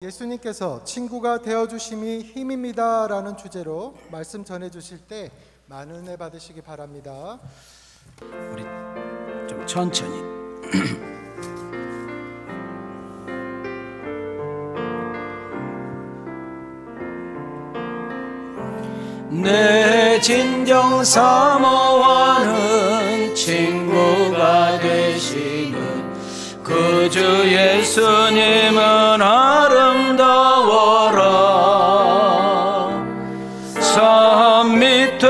예수님께서 친구가 되어주심이 힘입니다 라는 주제로 말씀 전해주실 때 많은 은혜 받으시기 바랍니다. 우리 좀 천천히. 내 진정 사모하는 친구가 되시는 그 주 예수님은 아름다워라. 산 밑에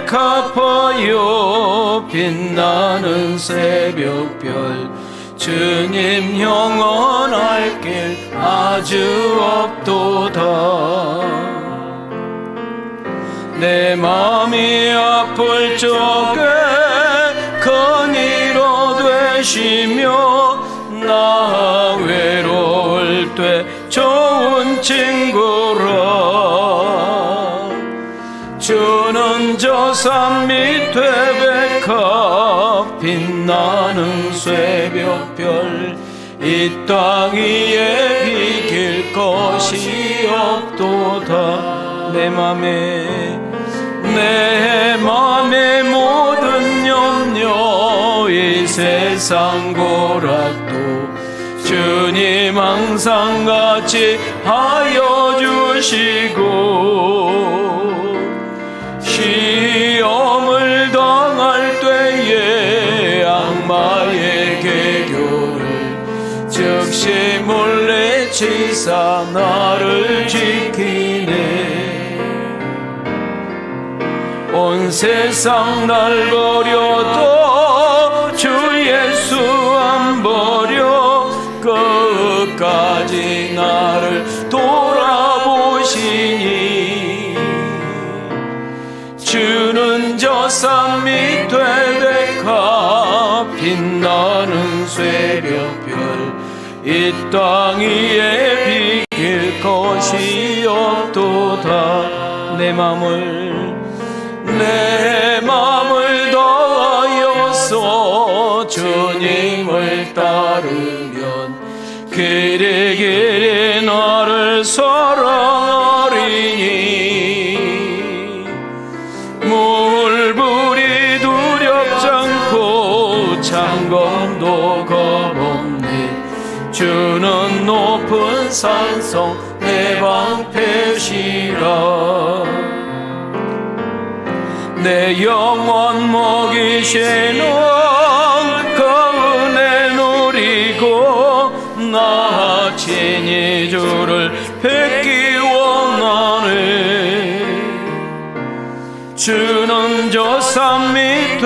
백합화요 빛나는 새벽별, 주님 영원할 길 아주 없도다. 내 마음이 아플 적에 그니로 되시며 나 외로울 때 좋은 친구라. 주는 저 산 밑에 백합 빛나는 새벽별, 이 땅 위에 비길 것이 없도다. 내 맘의 모든 염려, 이 세상 고락도 주님 항상 같이 하여 주시고, 시험을 당할 때에 악마의 계교를 즉시 물리치사 나를 지키네. 온 세상 날 버려도 주 예수 안 버려 끝까지 나를 돌아보시니. 주는 저 산 밑에 백합 빛나는 새벽별, 이 땅 위에 비길 것이 없도다. 내 맘을 다하여서 주님을 따르면 길이 나를 사랑하리니. 물불이 두렵지 않고 창검도 겁없네. 주는 높은 산성 내 방패시라. 내 영혼 먹이시는 그 은혜 누리고 나 친히 주를 뵙기 원하네. 주는 저 산 밑에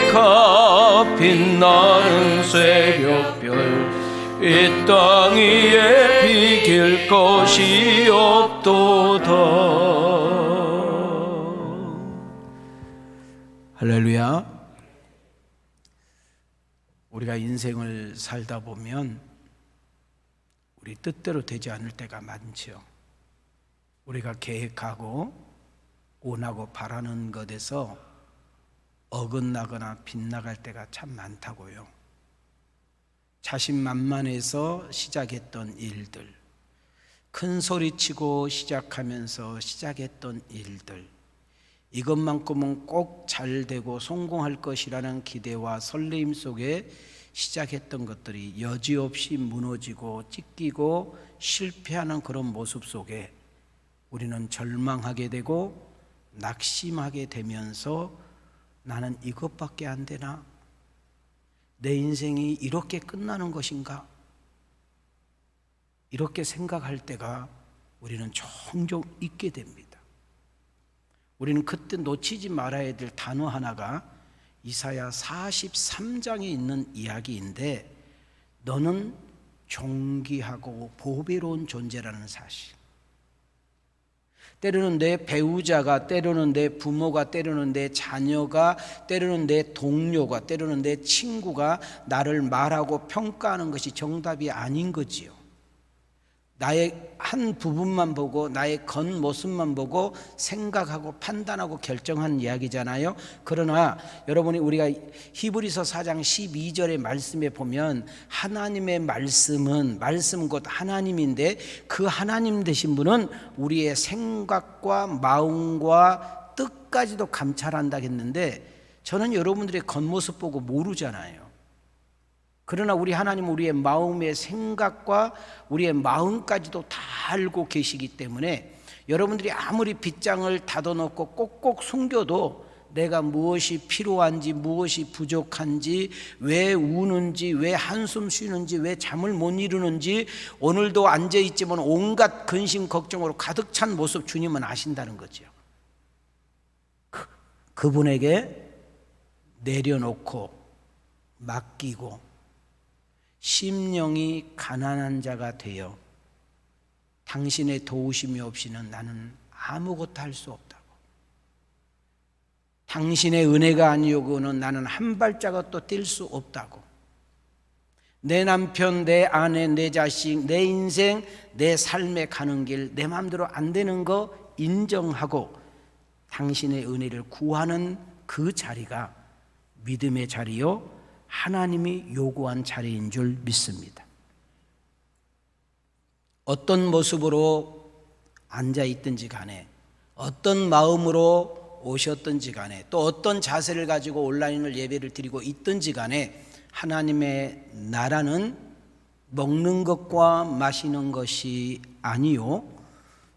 백합 빛나는 새벽별, 이 땅 위에 비길 것이 없도다. 할렐루야. 우리가 인생을 살다 보면 우리 뜻대로 되지 않을 때가 많죠. 우리가 계획하고 원하고 바라는 것에서 어긋나거나 빗나갈 때가 참 많다고요. 자신만만해서 시작했던 일들, 큰 소리치고 시작하면서 시작했던 일들, 이것만큼은 꼭 잘되고 성공할 것이라는 기대와 설레임 속에 시작했던 것들이 여지없이 무너지고 찢기고 실패하는 그런 모습 속에 우리는 절망하게 되고 낙심하게 되면서 나는 이것밖에 안 되나? 내 인생이 이렇게 끝나는 것인가? 이렇게 생각할 때가 우리는 종종 있게 됩니다. 우리는 그때 놓치지 말아야 될 단어 하나가 이사야 43장에 있는 이야기인데, 너는 존귀하고 보배로운 존재라는 사실. 때로는 내 배우자가, 때로는 내 부모가, 때로는 내 자녀가, 때로는 내 동료가, 때로는 내 친구가 나를 말하고 평가하는 것이 정답이 아닌 거지요. 나의 한 부분만 보고 나의 겉모습만 보고 생각하고 판단하고 결정한 이야기잖아요. 그러나 여러분이 우리가 히브리서 4장 12절의 말씀에 보면 하나님의 말씀은 말씀 곧 하나님인데 그 하나님 되신 분은 우리의 생각과 마음과 뜻까지도 감찰한다 했는데 저는 여러분들의 겉모습 보고 모르잖아요. 그러나 우리 하나님은 우리의 마음의 생각과 우리의 마음까지도 다 알고 계시기 때문에 여러분들이 아무리 빗장을 닫아놓고 꼭꼭 숨겨도 내가 무엇이 필요한지 무엇이 부족한지 왜 우는지 왜 한숨 쉬는지 왜 잠을 못 이루는지 오늘도 앉아있지만 온갖 근심 걱정으로 가득 찬 모습 주님은 아신다는 거죠. 그분에게 내려놓고 맡기고 심령이 가난한 자가 되어 당신의 도우심이 없이는 나는 아무것도 할 수 없다고, 당신의 은혜가 아니오고는 나는 한 발자국도 뛸 수 없다고, 내 남편, 내 아내, 내 자식, 내 인생, 내 삶에 가는 길 내 마음대로 안 되는 거 인정하고 당신의 은혜를 구하는 그 자리가 믿음의 자리요 하나님이 요구한 자리인 줄 믿습니다. 어떤 모습으로 앉아있든지 간에 어떤 마음으로 오셨든지 간에 또 어떤 자세를 가지고 온라인을 예배를 드리고 있든지 간에 하나님의 나라는 먹는 것과 마시는 것이 아니요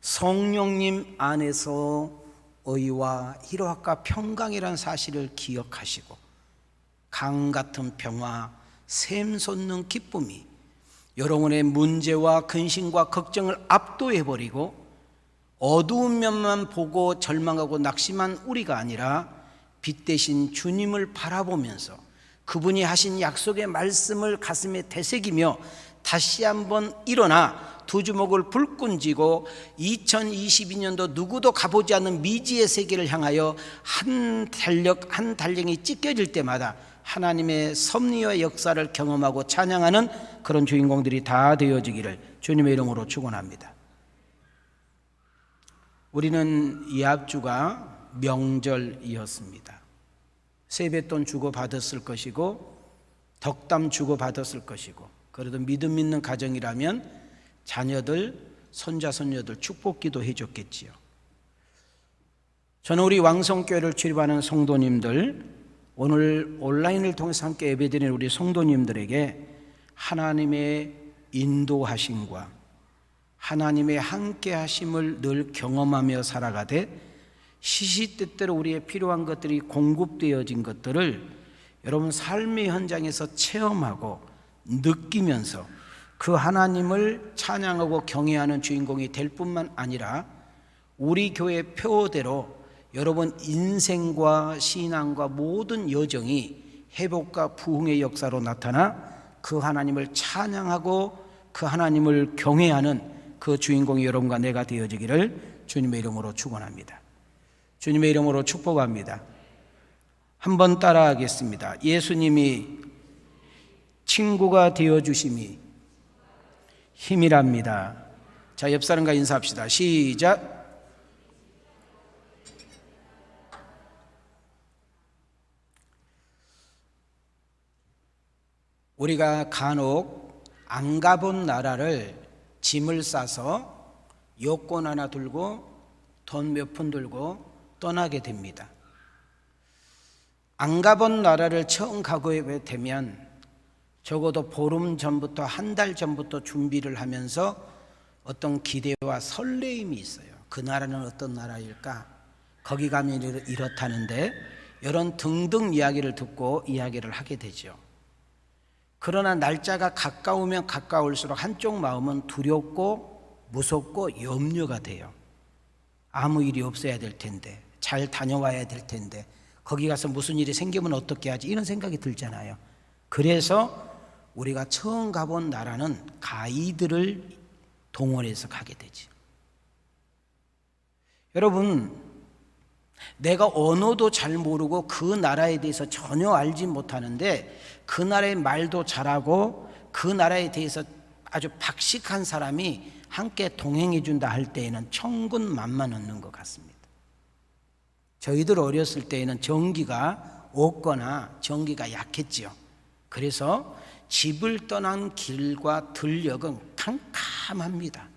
성령님 안에서 의와 희락과 평강이라는 사실을 기억하시고 강 같은 평화, 샘솟는 기쁨이 여러분의 문제와 근심과 걱정을 압도해버리고 어두운 면만 보고 절망하고 낙심한 우리가 아니라 빛 대신 주님을 바라보면서 그분이 하신 약속의 말씀을 가슴에 되새기며 다시 한번 일어나 두 주먹을 불끈 쥐고 2022년도 누구도 가보지 않는 미지의 세계를 향하여 한 달력 한 달력이 찢겨질 때마다 하나님의 섭리와 역사를 경험하고 찬양하는 그런 주인공들이 다 되어지기를 주님의 이름으로 축원합니다. 우리는 이합 주가 명절이었습니다. 세뱃돈 주고 받았을 것이고 덕담 주고 받았을 것이고 그래도 믿음 있는 가정이라면 자녀들, 손자, 손녀들 축복기도 해줬겠지요. 저는 우리 왕성교회를 출입하는 성도님들 오늘 온라인을 통해서 함께 예배드리는 우리 성도님들에게 하나님의 인도하심과 하나님의 함께하심을 늘 경험하며 살아가되 시시때때로 우리의 필요한 것들이 공급되어진 것들을 여러분 삶의 현장에서 체험하고 느끼면서 그 하나님을 찬양하고 경외하는 주인공이 될 뿐만 아니라 우리 교회 표어대로 여러분 인생과 신앙과 모든 여정이 회복과 부흥의 역사로 나타나 그 하나님을 찬양하고 그 하나님을 경외하는 그 주인공이 여러분과 내가 되어지기를 주님의 이름으로 축원합니다. 주님의 이름으로 축복합니다. 한번 따라하겠습니다. 예수님이 친구가 되어주심이 힘이랍니다. 자, 옆 사람과 인사합시다. 시작. 우리가 간혹 안 가본 나라를 짐을 싸서 여권 하나 들고 돈 몇 푼 들고 떠나게 됩니다. 안 가본 나라를 처음 가게 되면 적어도 보름 전부터 한 달 전부터 준비를 하면서 어떤 기대와 설레임이 있어요. 그 나라는 어떤 나라일까? 거기 가면 이렇다는데 이런 등등 이야기를 듣고 이야기를 하게 되죠. 그러나 날짜가 가까우면 가까울수록 한쪽 마음은 두렵고 무섭고 염려가 돼요. 아무 일이 없어야 될 텐데, 잘 다녀와야 될 텐데, 거기 가서 무슨 일이 생기면 어떻게 하지? 이런 생각이 들잖아요. 그래서 우리가 처음 가본 나라는 가이드를 동원해서 가게 되지. 여러분, 내가 언어도 잘 모르고 그 나라에 대해서 전혀 알지 못하는데 그 나라의 말도 잘하고 그 나라에 대해서 아주 박식한 사람이 함께 동행해 준다 할 때에는 천군만만 얻는 것 같습니다. 저희들 어렸을 때에는 전기가 없거나 전기가 약했지요. 그래서 집을 떠난 길과 들녘은 캄캄합니다.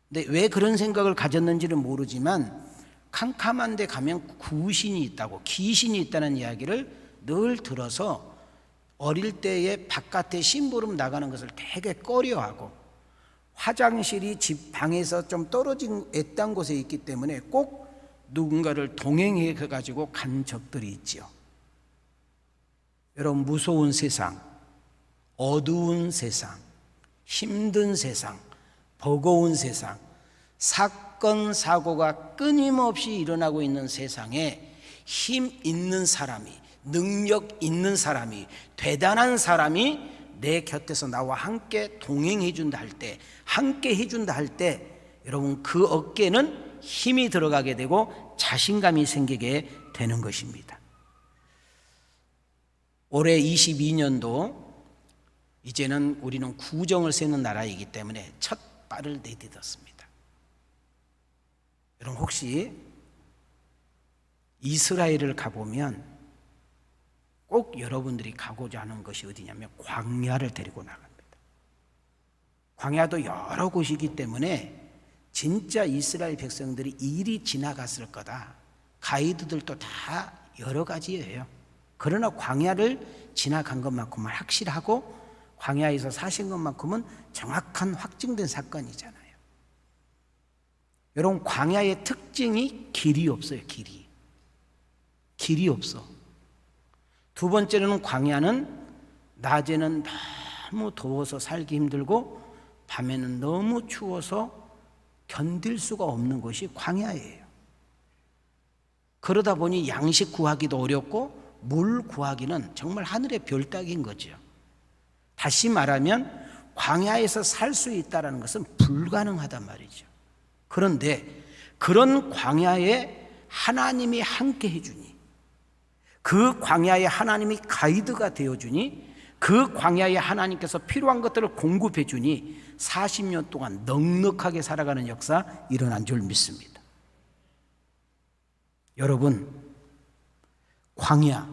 근데 왜 그런 생각을 가졌는지는 모르지만 캄캄한 데 가면 구신이 있다고, 귀신이 있다는 이야기를 늘 들어서 어릴 때에 바깥에 심부름 나가는 것을 되게 꺼려하고, 화장실이 집 방에서 좀 떨어진 애딴 곳에 있기 때문에 꼭 누군가를 동행해 가지고 간 적들이 있지요. 여러분, 무서운 세상, 어두운 세상, 힘든 세상, 버거운 세상, 사건 사고가 끊임없이 일어나고 있는 세상에 힘 있는 사람이, 능력 있는 사람이, 대단한 사람이 내 곁에서 나와 함께 동행해 준다 할 때, 함께 해준다 할 때, 여러분 그 어깨는 힘이 들어가게 되고 자신감이 생기게 되는 것입니다. 올해 22년도 이제는 우리는 구정을 세는 나라이기 때문에 첫 발을 내딛었습니다. 여러분 혹시 이스라엘을 가보면 꼭 여러분들이 가고자 하는 것이 어디냐면 광야를 데리고 나갑니다. 광야도 여러 곳이기 때문에 진짜 이스라엘 백성들이 이리 지나갔을 거다. 가이드들도 다 여러 가지예요. 그러나 광야를 지나간 것만큼은 확실하고 광야에서 사신 것만큼은 정확한 확증된 사건이잖아요. 여러분 광야의 특징이 길이 없어요. 길이 없어. 두 번째로는 광야는 낮에는 너무 더워서 살기 힘들고 밤에는 너무 추워서 견딜 수가 없는 것이 광야예요. 그러다 보니 양식 구하기도 어렵고 물 구하기는 정말 하늘의 별 따기인 거죠. 다시 말하면 광야에서 살 수 있다는 것은 불가능하단 말이죠. 그런데 그런 광야에 하나님이 함께 해주니, 그 광야에 하나님이 가이드가 되어주니, 그 광야에 하나님께서 필요한 것들을 공급해 주니 40년 동안 넉넉하게 살아가는 역사 일어난 줄 믿습니다. 여러분, 광야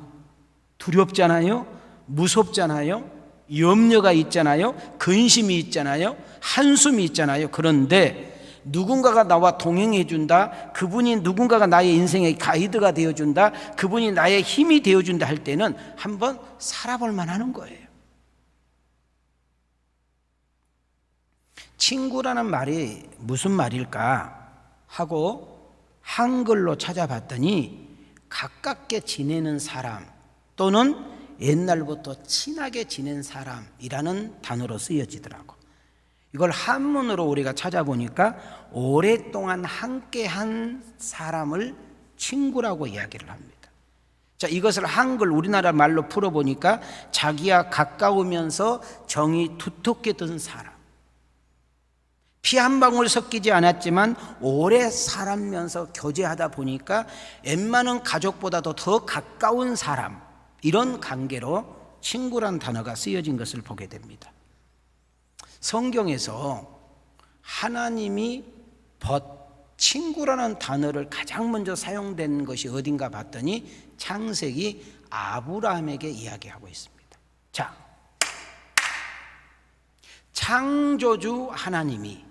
두렵잖아요. 무섭잖아요. 염려가 있잖아요. 근심이 있잖아요. 한숨이 있잖아요. 그런데 누군가가 나와 동행해 준다, 그분이 누군가가 나의 인생의 가이드가 되어준다, 그분이 나의 힘이 되어준다 할 때는 한번 살아볼 만하는 거예요. 친구라는 말이 무슨 말일까 하고 한글로 찾아봤더니 가깝게 지내는 사람 또는 옛날부터 친하게 지낸 사람이라는 단어로 쓰여지더라고. 이걸 한문으로 우리가 찾아보니까 오랫동안 함께한 사람을 친구라고 이야기를 합니다. 자, 이것을 한글 우리나라 말로 풀어보니까 자기와 가까우면서 정이 두텁게 든 사람, 피 한 방울 섞이지 않았지만 오래 살면서 교제하다 보니까 웬만한 가족보다도 더 가까운 사람, 이런 관계로 친구란 단어가 쓰여진 것을 보게 됩니다. 성경에서 하나님이 친구라는 단어를 가장 먼저 사용된 것이 어딘가 봤더니 창세기 아브라함에게 이야기하고 있습니다. 자, 창조주 하나님이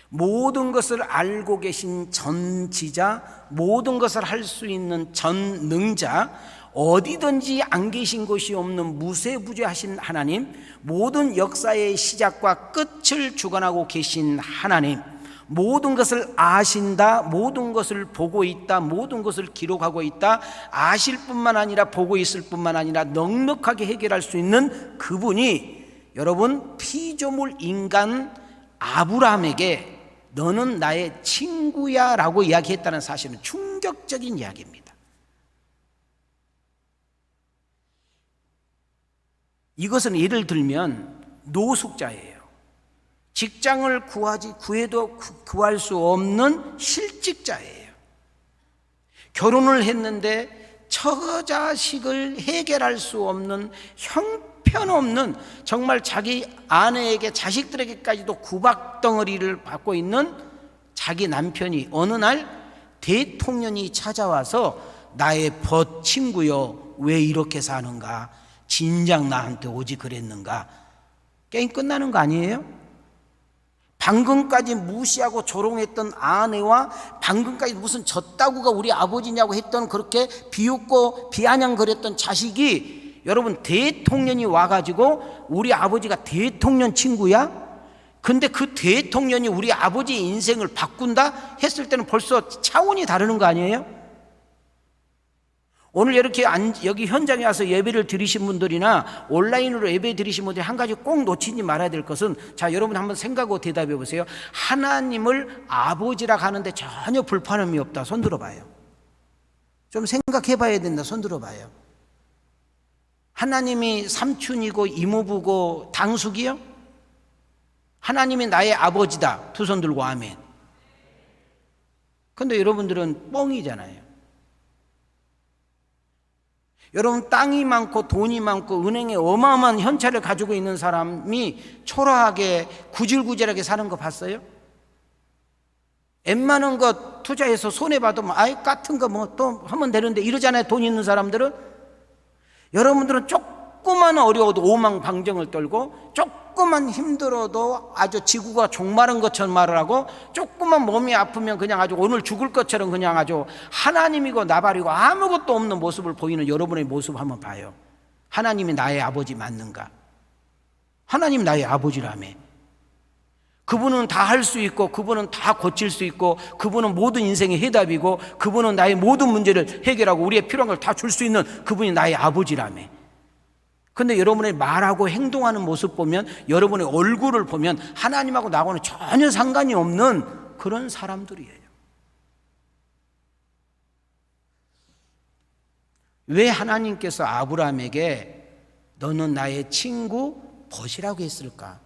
모든 것을 알고 계신 전지자, 모든 것을 할 수 있는 전능자, 어디든지 안 계신 것이 없는 무세부재하신 하나님, 모든 역사의 시작과 끝을 주관하고 계신 하나님, 모든 것을 아신다, 모든 것을 보고 있다, 모든 것을 기록하고 있다, 아실 뿐만 아니라 보고 있을 뿐만 아니라 넉넉하게 해결할 수 있는 그분이 여러분 피조물 인간 아브라함에게 너는 나의 친구야 라고 이야기했다는 사실은 충격적인 이야기입니다. 이것은 예를 들면 노숙자예요. 직장을 구해도 구할 수 없는 실직자예요. 결혼을 했는데 처자식을 해결할 수 없는 형편없는 형편없는, 정말 자기 아내에게 자식들에게까지도 구박덩어리를 받고 있는 자기 남편이 어느 날 대통령이 찾아와서 나의 벗 친구여 왜 이렇게 사는가, 진작 나한테 오지 그랬는가. 게임 끝나는 거 아니에요? 방금까지 무시하고 조롱했던 아내와 방금까지 무슨 젖다구가 우리 아버지냐고 했던, 그렇게 비웃고 비아냥거렸던 자식이, 여러분 대통령이 와가지고 우리 아버지가 대통령 친구야? 근데 그 대통령이 우리 아버지의 인생을 바꾼다 했을 때는 벌써 차원이 다르는 거 아니에요? 오늘 이렇게 여기 현장에 와서 예배를 드리신 분들이나 온라인으로 예배 드리신 분들이 한 가지 꼭 놓치지 말아야 될 것은, 자, 여러분 한번 생각하고 대답해 보세요. 하나님을 아버지라 하는데 전혀 불편함이 없다. 손 들어봐요. 좀 생각해 봐야 된다. 손 들어봐요. 하나님이 삼촌이고 이모부고 당숙이요? 하나님이 나의 아버지다. 두 손 들고 아멘. 근데 여러분들은 뻥이잖아요. 여러분, 땅이 많고 돈이 많고 은행에 어마어마한 현찰을 가지고 있는 사람이 초라하게 구질구질하게 사는 거 봤어요? 웬만한 거 투자해서 손해받으면 아이 같은 거 뭐 또 하면 되는데 이러잖아요. 돈 있는 사람들은. 여러분들은 조그만 어려워도 오망방정을 떨고, 조그만 힘들어도 아주 지구가 종마른 것처럼 말을 하고, 조그만 몸이 아프면 그냥 아주 오늘 죽을 것처럼 그냥 아주 하나님이고 나발이고 아무것도 없는 모습을 보이는 여러분의 모습 한번 봐요. 하나님이 나의 아버지 맞는가? 하나님 나의 아버지라며. 그분은 다 할 수 있고, 그분은 다 고칠 수 있고, 그분은 모든 인생의 해답이고, 그분은 나의 모든 문제를 해결하고 우리의 필요한 걸 다 줄 수 있는 그분이 나의 아버지라며. 근데 여러분의 말하고 행동하는 모습 보면, 여러분의 얼굴을 보면 하나님하고 나하고는 전혀 상관이 없는 그런 사람들이에요. 왜 하나님께서 아브라함에게 너는 나의 친구 벗이라고 했을까?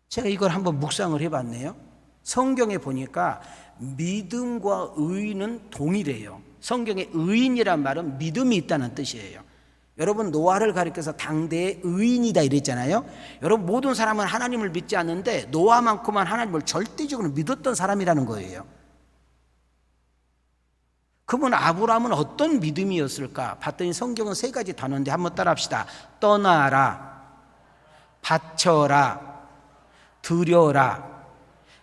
제가 이걸 한번 묵상을 해봤네요. 성경에 보니까 믿음과 의인은 동일해요. 성경에 의인이란 말은 믿음이 있다는 뜻이에요. 여러분, 노아를 가리켜서 당대의 의인이다 이랬잖아요. 여러분, 모든 사람은 하나님을 믿지 않는데 노아만큼만 하나님을 절대적으로 믿었던 사람이라는 거예요. 그러면 아브라함은 어떤 믿음이었을까? 봤더니 성경은 세 가지 단어인데 한번 따라합시다. 떠나라, 바쳐라, 드려라.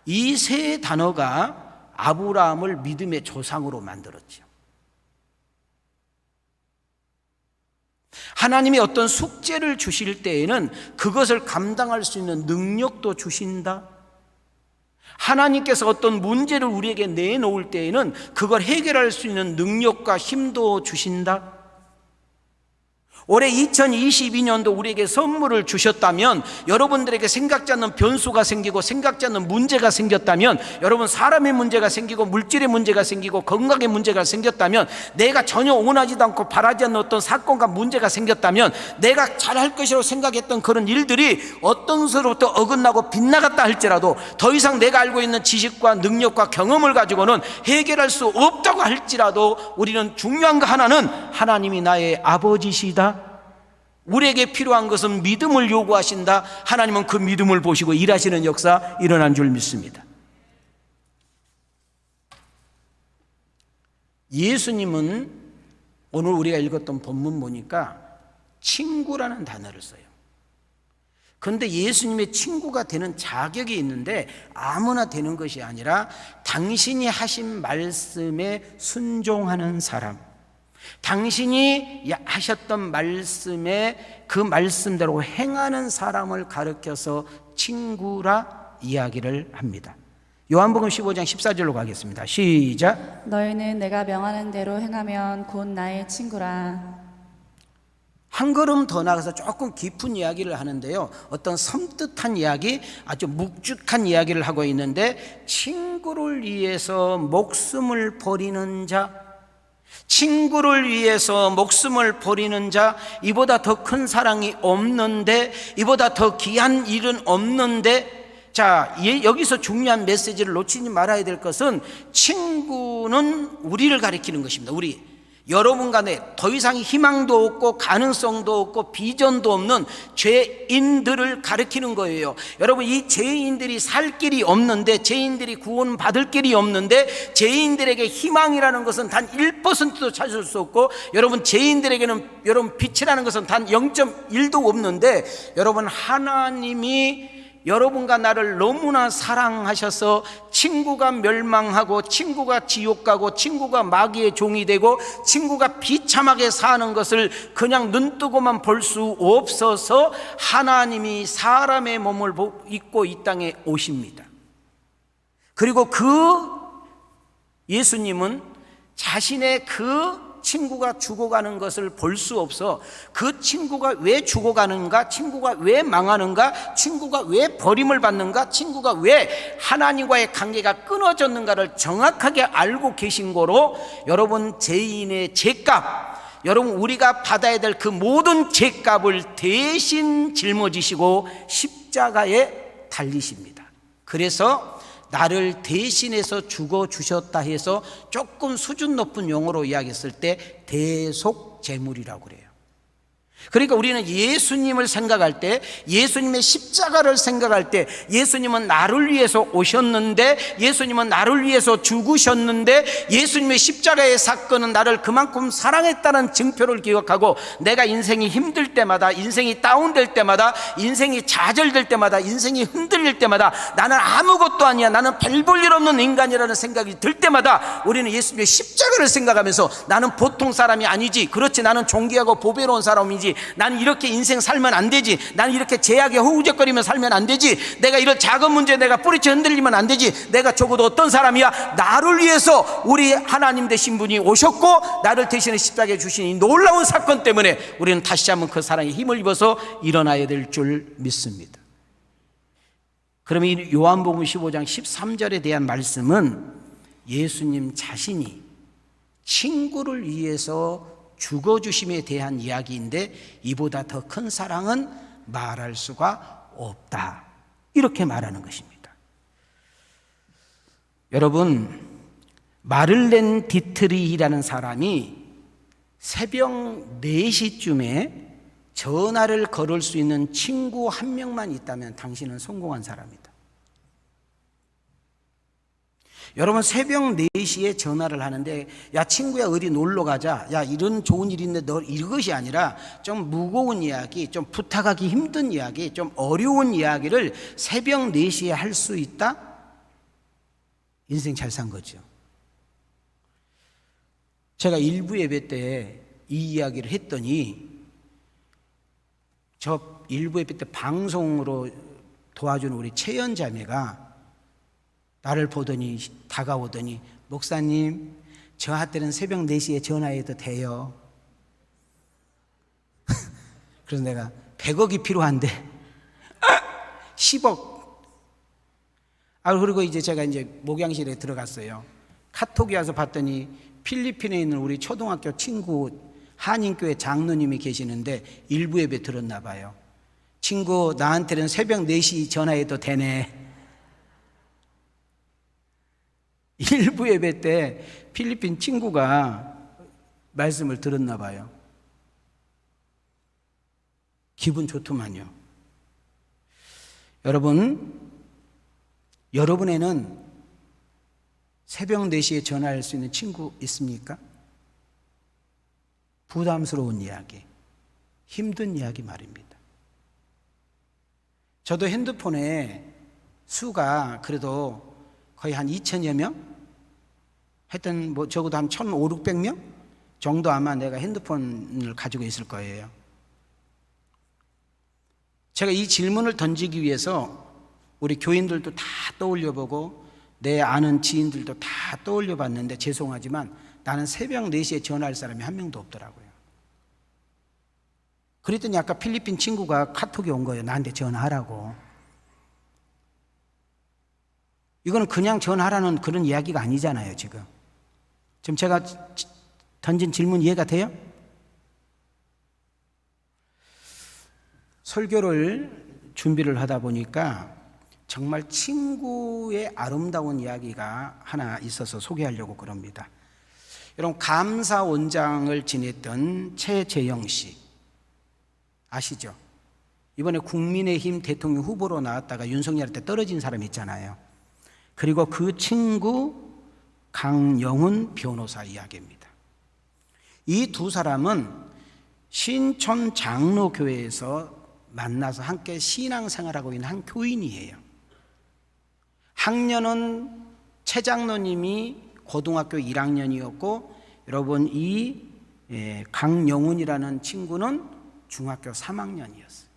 이 세 단어가 아브라함을 믿음의 조상으로 만들었죠. 하나님이 어떤 숙제를 주실 때에는 그것을 감당할 수 있는 능력도 주신다. 하나님께서 어떤 문제를 우리에게 내놓을 때에는 그걸 해결할 수 있는 능력과 힘도 주신다. 올해 2022년도 우리에게 선물을 주셨다면, 여러분들에게 생각지 않는 변수가 생기고 생각지 않는 문제가 생겼다면, 여러분 사람의 문제가 생기고 물질의 문제가 생기고 건강의 문제가 생겼다면, 내가 전혀 원하지도 않고 바라지 않는 어떤 사건과 문제가 생겼다면, 내가 잘할 것이라고 생각했던 그런 일들이 어떤 것으로부터 어긋나고 빗나갔다 할지라도 더 이상 내가 알고 있는 지식과 능력과 경험을 가지고는 해결할 수 없다고 할지라도, 우리는 중요한 거 하나는 하나님이 나의 아버지시다. 우리에게 필요한 것은 믿음을 요구하신다. 하나님은 그 믿음을 보시고 일하시는 역사 일어난 줄 믿습니다. 예수님은 오늘 우리가 읽었던 본문 보니까 친구라는 단어를 써요. 그런데 예수님의 친구가 되는 자격이 있는데 아무나 되는 것이 아니라 당신이 하신 말씀에 순종하는 사람, 당신이 하셨던 말씀에 그 말씀대로 행하는 사람을 가르쳐서 친구라 이야기를 합니다. 요한복음 15장 14절로 가겠습니다. 시작. 너희는 내가 명하는 대로 행하면 곧 나의 친구라. 한 걸음 더 나가서 조금 깊은 이야기를 하는데요, 어떤 섬뜩한 이야기, 아주 묵직한 이야기를 하고 있는데, 친구를 위해서 목숨을 버리는 자, 친구를 위해서 목숨을 버리는 자, 이보다 더 큰 사랑이 없는데, 이보다 더 귀한 일은 없는데. 자, 여기서 중요한 메시지를 놓치지 말아야 될 것은, 친구는 우리를 가리키는 것입니다. 우리. 여러분 간에 더 이상 희망도 없고 가능성도 없고 비전도 없는 죄인들을 가리키는 거예요. 여러분, 이 죄인들이 살 길이 없는데, 죄인들이 구원받을 길이 없는데, 죄인들에게 희망이라는 것은 단 1%도 찾을 수 없고, 여러분 죄인들에게는 여러분 빛이라는 것은 단 0.1도 없는데, 여러분 하나님이 여러분과 나를 너무나 사랑하셔서 친구가 멸망하고 친구가 지옥 가고 친구가 마귀의 종이 되고 친구가 비참하게 사는 것을 그냥 눈뜨고만 볼 수 없어서 하나님이 사람의 몸을 입고 이 땅에 오십니다. 그리고 그 예수님은 자신의 그 친구가 죽어가는 것을 볼 수 없어 그 친구가 왜 죽어가는가, 친구가 왜 망하는가, 친구가 왜 버림을 받는가, 친구가 왜 하나님과의 관계가 끊어졌는가를 정확하게 알고 계신 거로, 여러분 죄인의 죄값, 여러분 우리가 받아야 될 그 모든 죄값을 대신 짊어지시고 십자가에 달리십니다. 그래서 나를 대신해서 죽어주셨다 해서 조금 수준 높은 용어로 이야기했을 때 대속제물이라고 그래요. 그러니까 우리는 예수님을 생각할 때, 예수님의 십자가를 생각할 때, 예수님은 나를 위해서 오셨는데, 예수님은 나를 위해서 죽으셨는데, 예수님의 십자가의 사건은 나를 그만큼 사랑했다는 증표를 기억하고, 내가 인생이 힘들 때마다, 인생이 다운될 때마다, 인생이 좌절될 때마다, 인생이 흔들릴 때마다, 나는 아무것도 아니야, 나는 별 볼 일 없는 인간이라는 생각이 들 때마다 우리는 예수님의 십자가를 생각하면서 나는 보통 사람이 아니지, 그렇지, 나는 존귀하고 보배로운 사람이지, 나는 이렇게 인생 살면 안 되지, 나는 이렇게 죄악에 허우적거리며 살면 안 되지, 내가 이런 작은 문제에 내가 뿌리쳐 흔들리면 안 되지, 내가 적어도 어떤 사람이야, 나를 위해서 우리 하나님 되신 분이 오셨고 나를 대신해 십자가에 주신 이 놀라운 사건 때문에 우리는 다시 한번 그 사랑에 힘을 입어서 일어나야 될 줄 믿습니다. 그러면 이 요한복음 15장 13절에 대한 말씀은 예수님 자신이 친구를 위해서 죽어주심에 대한 이야기인데, 이보다 더 큰 사랑은 말할 수가 없다, 이렇게 말하는 것입니다. 여러분, 마를렌 디트리히라는 사람이 새벽 4시쯤에 전화를 걸을 수 있는 친구 한 명만 있다면 당신은 성공한 사람이다. 여러분, 새벽 4시에 전화를 하는데, 야 친구야 어디 놀러 가자, 야 이런 좋은 일이 있는데 너, 이것이 아니라 좀 무거운 이야기, 좀 부탁하기 힘든 이야기, 좀 어려운 이야기를 새벽 4시에 할 수 있다? 인생 잘 산 거죠. 제가 일부 예배 때 이 이야기를 했더니, 저 일부 예배 때 방송으로 도와주는 우리 채연 자매가 나를 보더니 다가오더니, 목사님 저한테는 새벽 4시에 전화해도 돼요? 그래서 내가 100억이 필요한데 10억. 그리고 이제 제가 이제 목양실에 들어갔어요. 카톡이 와서 봤더니 필리핀에 있는 우리 초등학교 친구 한인교회 장로님이 계시는데 일부 예배 들었나 봐요. 친구 나한테는 새벽 4시 전화해도 되네. 일부 예배 때 필리핀 친구가 말씀을 들었나 봐요. 기분 좋더만요. 여러분, 여러분에는 새벽 4시에 전화할 수 있는 친구 있습니까? 부담스러운 이야기, 힘든 이야기 말입니다. 저도 핸드폰에 수가 그래도 거의 한 2,000여 명? 하여튼 뭐 적어도 한 1,500, 600명 정도 아마 내가 핸드폰을 가지고 있을 거예요. 제가 이 질문을 던지기 위해서 우리 교인들도 다 떠올려보고 내 아는 지인들도 다 떠올려봤는데, 죄송하지만 나는 새벽 4시에 전화할 사람이 한 명도 없더라고요. 그랬더니 아까 필리핀 친구가 카톡이 온 거예요. 나한테 전화하라고. 이거는 그냥 전화하라는 그런 이야기가 아니잖아요. 지금 제가 던진 질문 이해가 돼요? 설교를 준비를 하다 보니까 정말 친구의 아름다운 이야기가 하나 있어서 소개하려고 그럽니다. 여러분, 감사원장을 지냈던 최재형 씨 아시죠? 이번에 국민의힘 대통령 후보로 나왔다가 윤석열한테 떨어진 사람 있잖아요. 그리고 그 친구 강영훈 변호사 이야기입니다. 이 두 사람은 신촌 장로교회에서 만나서 함께 신앙생활하고 있는 한 교인이에요. 학년은 최 장로님이 고등학교 1학년이었고, 여러분 이 강영훈이라는 친구는 중학교 3학년이었어요.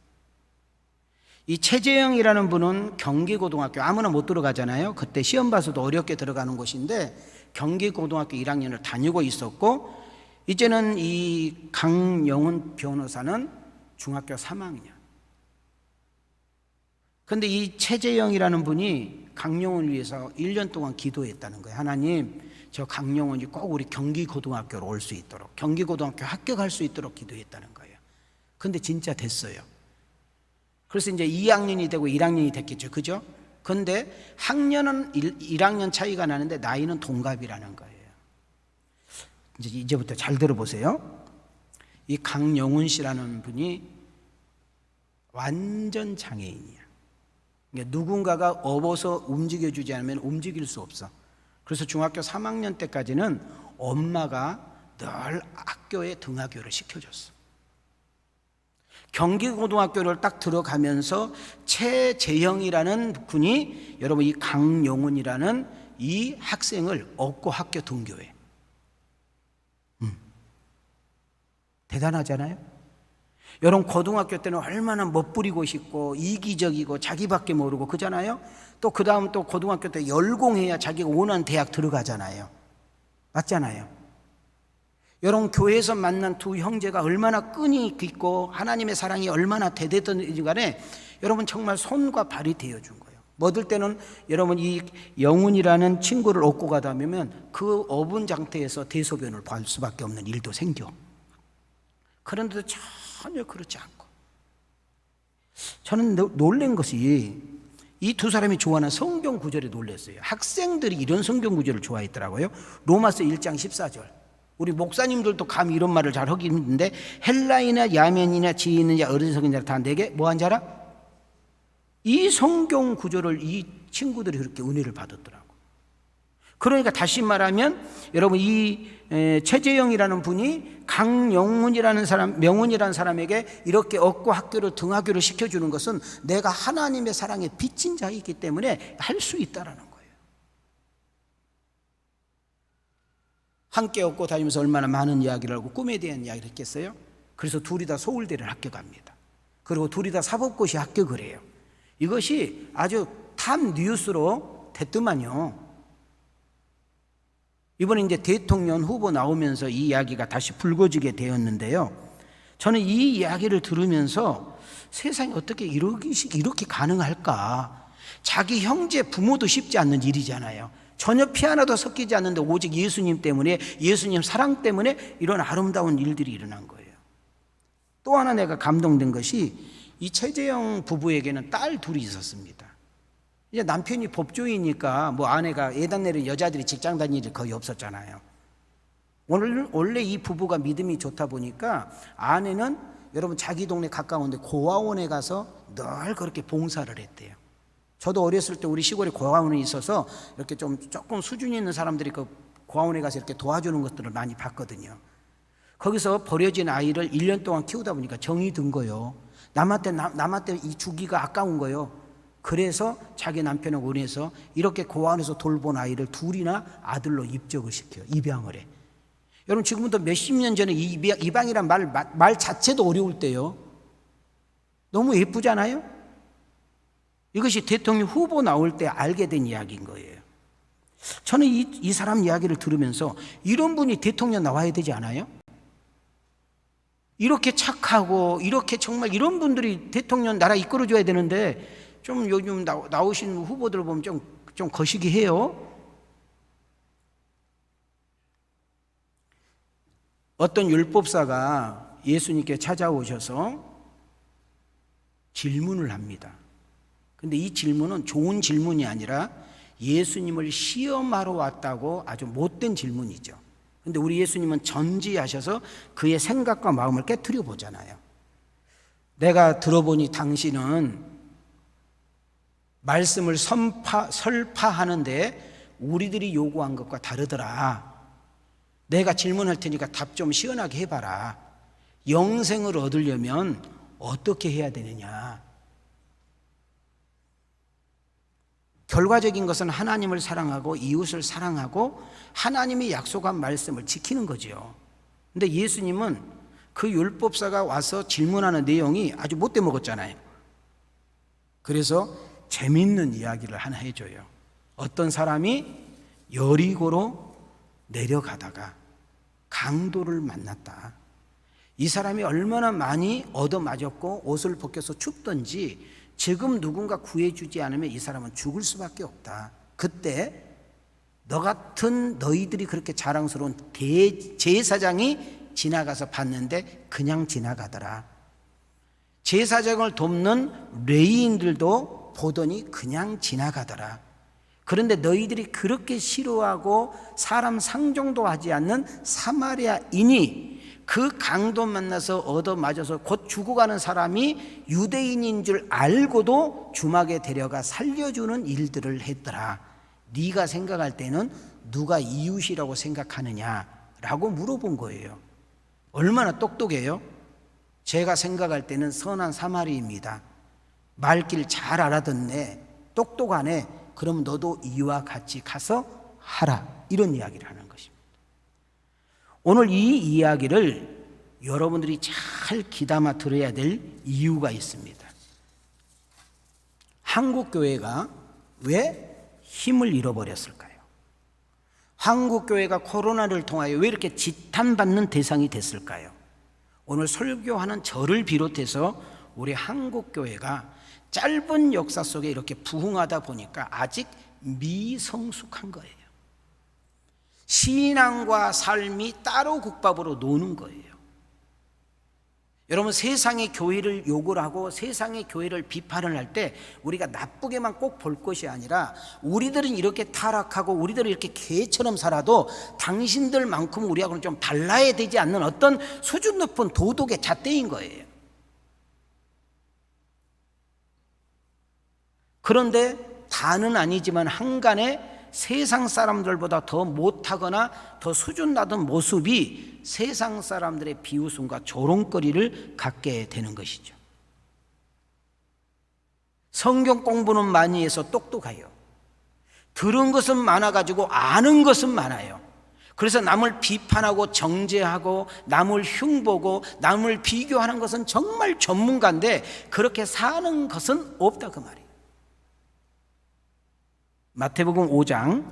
이 최재형이라는 분은 경기고등학교, 아무나 못 들어가잖아요. 그때 시험 봐서도 어렵게 들어가는 곳인데 경기고등학교 1학년을 다니고 있었고, 이제는 이 강영훈 변호사는 중학교 3학년. 그런데 이 최재형이라는 분이 강영훈을 위해서 1년 동안 기도했다는 거예요. 하나님, 저 강영훈이 꼭 우리 경기고등학교로 올 수 있도록, 경기고등학교 합격할 수 있도록 기도했다는 거예요. 근데 진짜 됐어요. 그래서 이제 2학년이 되고 1학년이 됐겠죠. 그죠? 근데 학년은 1학년 차이가 나는데 나이는 동갑이라는 거예요. 이제부터 잘 들어보세요. 이 강영훈 씨라는 분이 완전 장애인이야. 그러니까 누군가가 업어서 움직여주지 않으면 움직일 수 없어. 그래서 중학교 3학년 때까지는 엄마가 늘 학교에 등하교를 시켜줬어. 경기고등학교를 딱 들어가면서 최재형이라는 분이 여러분 이 강영훈이라는 이 학생을 업고 학교 등교해. 대단하잖아요. 여러분 고등학교 때는 얼마나 멋부리고 싶고 이기적이고 자기밖에 모르고 그잖아요. 또 그 다음 또 고등학교 때 열공해야 자기가 원하는 대학 들어가잖아요. 맞잖아요. 여러분 교회에서 만난 두 형제가 얼마나 끈이 깊고 하나님의 사랑이 얼마나 대대했던지 간에 여러분 정말 손과 발이 되어준 거예요. 뭐들 때는 여러분 이 영훈이라는 친구를 업고 가다 보면 그 업은 상태에서 대소변을 볼 수밖에 없는 일도 생겨. 그런데도 전혀 그렇지 않고, 저는 놀란 것이 이 두 사람이 좋아하는 성경 구절에 놀랐어요. 학생들이 이런 성경 구절을 좋아했더라고요. 로마서 1장 14절. 우리 목사님들도 감히 이런 말을 잘 하기 힘든데, 헬라이나 야면이나 지혜 있는 자 어리석은 자를 다 내게 뭐한 자라? 이 성경 구절을 이 친구들이 그렇게 은혜를 받았더라고요. 그러니까 다시 말하면 여러분 이 최재형이라는 분이 강영훈이라는 사람, 명훈이라는 사람에게 이렇게 업고 학교를 등하교를 시켜주는 것은 내가 하나님의 사랑에 빚진 자이기 때문에 할 수 있다라는 거예요. 함께 업고 다니면서 얼마나 많은 이야기를 하고 꿈에 대한 이야기를 했겠어요? 그래서 둘이 다 서울대를 합격합니다. 그리고 둘이 다 사법고시 합격을 해요. 이것이 아주 탑 뉴스로 됐더만요. 이번에 이제 대통령 후보 나오면서 이 이야기가 다시 불거지게 되었는데요. 저는 이 이야기를 들으면서 세상에 어떻게 이렇게 가능할까? 자기 형제 부모도 쉽지 않는 일이잖아요. 전혀 피 하나도 섞이지 않는데 오직 예수님 때문에, 예수님 사랑 때문에 이런 아름다운 일들이 일어난 거예요. 또 하나 내가 감동된 것이 이 최재형 부부에게는 딸 둘이 있었습니다. 이제 남편이 법조이니까 뭐 아내가 예단 내린 여자들이 직장 다닐 일이 거의 없었잖아요. 원래 이 부부가 믿음이 좋다 보니까 아내는 여러분 자기 동네 가까운데 고아원에 가서 늘 그렇게 봉사를 했대요. 저도 어렸을 때 우리 시골에 고아원이 있어서 이렇게 조금 수준이 있는 사람들이 그 고아원에 가서 이렇게 도와주는 것들을 많이 봤거든요. 거기서 버려진 아이를 1년 동안 키우다 보니까 정이 든 거예요. 남한테 이 주기가 아까운 거예요. 그래서 자기 남편하고 원해서 이렇게 고아원에서 돌본 아이를 둘이나 아들로 입적을 시켜요. 입양을 해. 여러분 지금부터 몇십 년 전에 입양이란 말 자체도 어려울 때요. 너무 예쁘잖아요. 이것이 대통령 후보 나올 때 알게 된 이야기인 거예요. 저는 이 사람 이야기를 들으면서 이런 분이 대통령 나와야 되지 않아요? 이렇게 착하고 이렇게 정말 이런 분들이 대통령 나라 이끌어줘야 되는데 좀 요즘 나오신 후보들 보면 좀 거시기 해요. 어떤 율법사가 예수님께 찾아오셔서 질문을 합니다. 근데 이 질문은 좋은 질문이 아니라 예수님을 시험하러 왔다고 아주 못된 질문이죠. 근데 우리 예수님은 전지하셔서 그의 생각과 마음을 깨트려 보잖아요. 내가 들어보니 당신은 말씀을 설파하는데 우리들이 요구한 것과 다르더라. 내가 질문할 테니까 답 좀 시원하게 해봐라. 영생을 얻으려면 어떻게 해야 되느냐? 결과적인 것은 하나님을 사랑하고 이웃을 사랑하고 하나님이 약속한 말씀을 지키는 거죠. 근데 예수님은 그 율법사가 와서 질문하는 내용이 아주 못돼 먹었잖아요. 그래서 재밌는 이야기를 하나 해줘요. 어떤 사람이 여리고로 내려가다가 강도를 만났다. 이 사람이 얼마나 많이 얻어맞았고 옷을 벗겨서 춥던지 지금 누군가 구해주지 않으면 이 사람은 죽을 수밖에 없다. 그때 너 같은 너희들이 그렇게 자랑스러운 제사장이 지나가서 봤는데 그냥 지나가더라. 제사장을 돕는 레위인들도 보더니 그냥 지나가더라. 그런데 너희들이 그렇게 싫어하고 사람 상종도 하지 않는 사마리아인이 그 강도 만나서 얻어맞아서 곧 죽어가는 사람이 유대인인 줄 알고도 주막에 데려가 살려주는 일들을 했더라. 네가 생각할 때는 누가 이웃이라고 생각하느냐라고 물어본 거예요. 얼마나 똑똑해요? 제가 생각할 때는 선한 사마리입니다. 말길 잘 알아듣네. 똑똑하네. 그럼 너도 이와 같이 가서 하라. 이런 이야기를 하는 것입니다. 오늘 이 이야기를 여러분들이 잘 귀담아 들어야 될 이유가 있습니다. 한국교회가 왜 힘을 잃어버렸을까요? 한국교회가 코로나를 통하여 왜 이렇게 지탄받는 대상이 됐을까요? 오늘 설교하는 저를 비롯해서 우리 한국교회가 짧은 역사 속에 이렇게 부흥하다 보니까 아직 미성숙한 거예요. 신앙과 삶이 따로 국밥으로 노는 거예요. 여러분, 세상의 교회를 욕을 하고 세상의 교회를 비판을 할 때 우리가 나쁘게만 꼭 볼 것이 아니라 우리들은 이렇게 타락하고 우리들은 이렇게 개처럼 살아도 당신들만큼 우리하고는 좀 달라야 되지 않는 어떤 수준 높은 도덕의 잣대인 거예요. 그런데 다는 아니지만 한간에 세상 사람들보다 더 못하거나 더 수준 낮은 모습이 세상 사람들의 비웃음과 조롱거리를 갖게 되는 것이죠. 성경 공부는 많이 해서 똑똑해요. 들은 것은 많아가지고 아는 것은 많아요. 그래서 남을 비판하고 정죄하고 남을 흉보고 남을 비교하는 것은 정말 전문가인데 그렇게 사는 것은 없다 그 말이에요. 마태복음 5장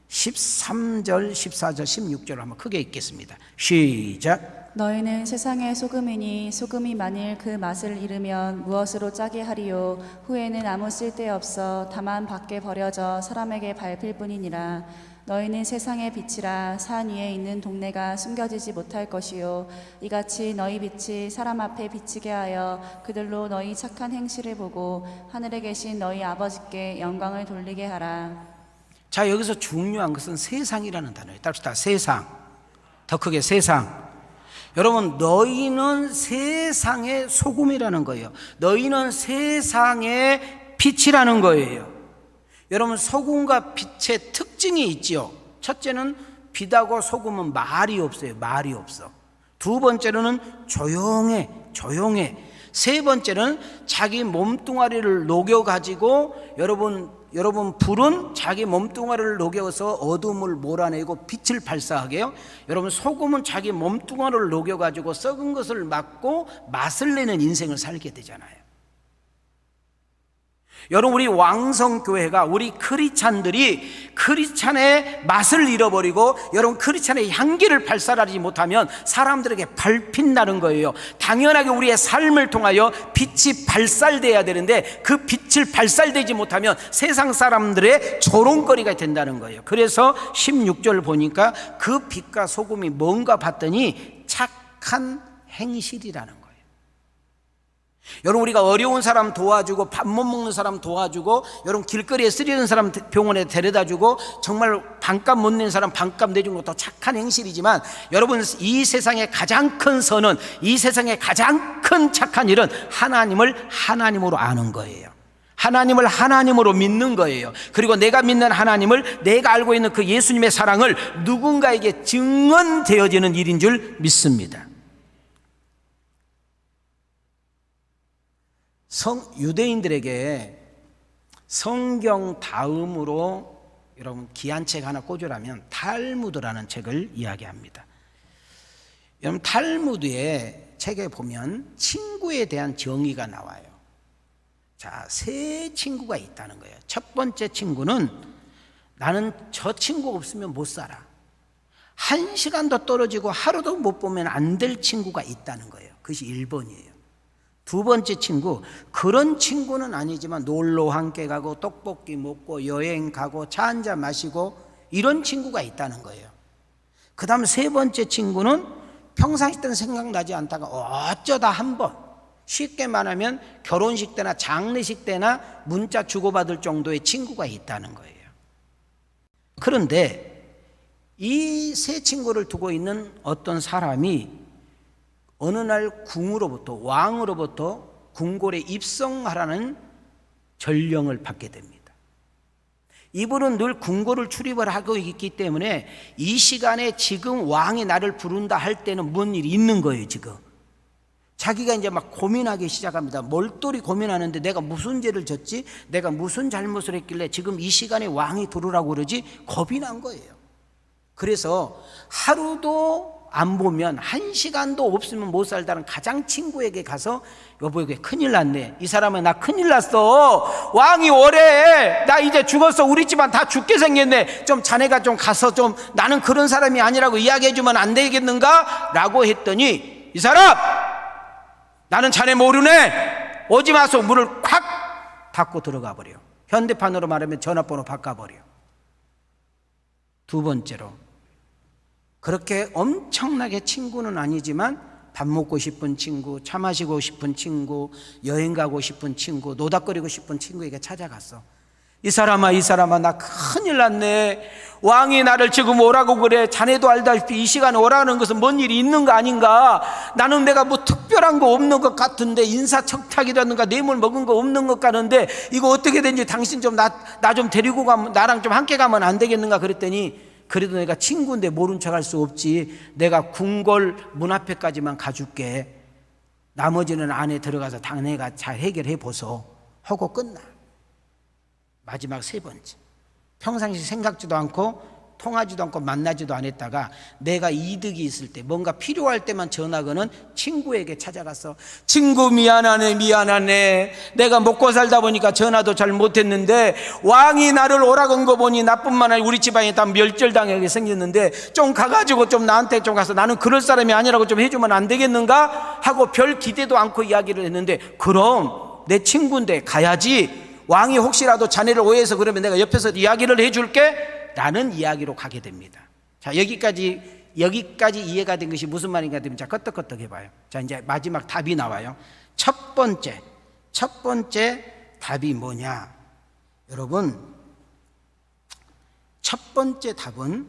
13절, 14절, 16절을 한번 크게 읽겠습니다. 시작. 너희는 세상의 소금이니 소금이 만일 그 맛을 잃으면 무엇으로 짜게 하리요? 후에는 아무 쓸데없어 다만 밖에 버려져 사람에게 밟힐 뿐이니라. 너희는 세상의 빛이라. 산 위에 있는 동네가 숨겨지지 못할 것이요 이같이 너희 빛이 사람 앞에 비치게 하여 그들로 너희 착한 행실을 보고 하늘에 계신 너희 아버지께 영광을 돌리게 하라. 자, 여기서 중요한 것은 세상이라는 단어예요. 따릅시다. 세상. 더 크게 세상. 여러분, 너희는 세상의 소금이라는 거예요. 너희는 세상의 빛이라는 거예요. 여러분, 소금과 빛의 특징이 있지요. 첫째는 빛하고 소금은 말이 없어요. 말이 없어. 두 번째로는 조용해. 세 번째는 자기 몸뚱아리를 녹여가지고 여러분 불은 자기 몸뚱아리를 녹여서 어둠을 몰아내고 빛을 발사하게 해요. 여러분, 소금은 자기 몸뚱아리를 녹여가지고 썩은 것을 막고 맛을 내는 인생을 살게 되잖아요. 여러분, 우리 왕성교회가 우리 크리스찬들이 크리스찬의 맛을 잃어버리고 여러분 크리스찬의 향기를 발산하지 못하면 사람들에게 밟힌다는 거예요. 당연하게 우리의 삶을 통하여 빛이 발산돼야 되는데 그 빛을 발산되지 못하면 세상 사람들의 조롱거리가 된다는 거예요. 그래서 16절 보니까 그 빛과 소금이 뭔가 봤더니 착한 행실이라는 거예요. 여러분, 우리가 어려운 사람 도와주고 밥 못 먹는 사람 도와주고 여러분 길거리에 쓰러진 사람 병원에 데려다주고 정말 반값 못 낸 사람 반값 내준 것도 착한 행실이지만 여러분, 이 세상의 가장 큰 선은, 이 세상의 가장 큰 착한 일은 하나님을 하나님으로 아는 거예요. 하나님을 하나님으로 믿는 거예요. 그리고 내가 믿는 하나님을, 내가 알고 있는 그 예수님의 사랑을 누군가에게 증언되어지는 일인 줄 믿습니다. 유대인들에게 성경 다음으로 여러분 귀한 책 하나 꽂으라면 탈무드라는 책을 이야기합니다. 여러분, 탈무드의 책에 보면 친구에 대한 정의가 나와요. 자, 세 친구가 있다는 거예요. 첫 번째 친구는 나는 저 친구 없으면 못 살아. 한 시간도 떨어지고 하루도 못 보면 안 될 친구가 있다는 거예요. 그것이 1번이에요. 두 번째 친구, 그런 친구는 아니지만 놀러 함께 가고 떡볶이 먹고 여행 가고 차 한잔 마시고 이런 친구가 있다는 거예요. 그 다음 세 번째 친구는 평상시 때는 생각나지 않다가 어쩌다 한번, 쉽게 말하면 결혼식 때나 장례식 때나 문자 주고받을 정도의 친구가 있다는 거예요. 그런데 이 세 친구를 두고 있는 어떤 사람이 어느 날 궁으로부터, 왕으로부터 궁궐에 입성하라는 전령을 받게 됩니다. 이분은 늘 궁궐을 출입을 하고 있기 때문에 이 시간에 지금 왕이 나를 부른다 할 때는 뭔 일이 있는 거예요. 지금 자기가 이제 막 고민하기 시작합니다. 멀똘히 고민하는데 내가 무슨 죄를 졌지? 내가 무슨 잘못을 했길래 지금 이 시간에 왕이 부르라고 그러지? 겁이 난 거예요. 그래서 하루도 안 보면, 한 시간도 없으면 못 살다는 가장 친구에게 가서, 여보, 이게 큰일 났네. 이 사람은 나 큰일 났어. 왕이 오래. 나 이제 죽었어. 우리 집안 다 죽게 생겼네. 좀 자네가 좀 가서 좀 나는 그런 사람이 아니라고 이야기해주면 안 되겠는가? 라고 했더니 이 사람, 나는 자네 모르네. 오지 마소. 문을 콱 닫고 들어가 버려. 현대판으로 말하면 전화번호 바꿔버려. 두 번째로, 그렇게 엄청나게 친구는 아니지만 밥 먹고 싶은 친구, 차 마시고 싶은 친구, 여행 가고 싶은 친구, 노닥거리고 싶은 친구에게 찾아갔어. 이 사람아, 나 큰일 났네. 왕이 나를 지금 오라고 그래. 자네도 알다시피 이 시간에 오라는 것은 뭔 일이 있는 거 아닌가? 나는 내가 뭐 특별한 거 없는 것 같은데, 인사청탁이라든가 뇌물 먹은 거 없는 것 같은데, 이거 어떻게 된지 당신 좀 나 좀 데리고 가면, 나랑 좀 함께 가면 안 되겠는가? 그랬더니, 그래도 내가 친구인데 모른 척 할 수 없지. 내가 궁궐 문 앞에까지만 가줄게. 나머지는 안에 들어가서 당내가 잘 해결해 보소 하고 끝나. 마지막 세 번째, 평상시 생각지도 않고 통하지도 않고 만나지도 않았다가 내가 이득이 있을 때, 뭔가 필요할 때만 전화 거는 친구에게 찾아가서, 친구 미안하네. 내가 먹고 살다 보니까 전화도 잘 못했는데 왕이 나를 오라고 한 거 보니 나뿐만 아니라 우리 집안이 다 멸절당하게 생겼는데 좀 가가지고 좀 나한테 좀 가서 나는 그럴 사람이 아니라고 좀 해주면 안 되겠는가? 하고 별 기대도 않고 이야기를 했는데, 그럼 내 친구인데 가야지. 왕이 혹시라도 자네를 오해해서 그러면 내가 옆에서 이야기를 해줄게 라는 이야기로 가게 됩니다. 자, 여기까지 이해가 된 것이 무슨 말인가 되면, 자, 끄떡끄떡 해봐요. 자, 이제 마지막 답이 나와요. 첫 번째 답이 뭐냐? 여러분, 첫 번째 답은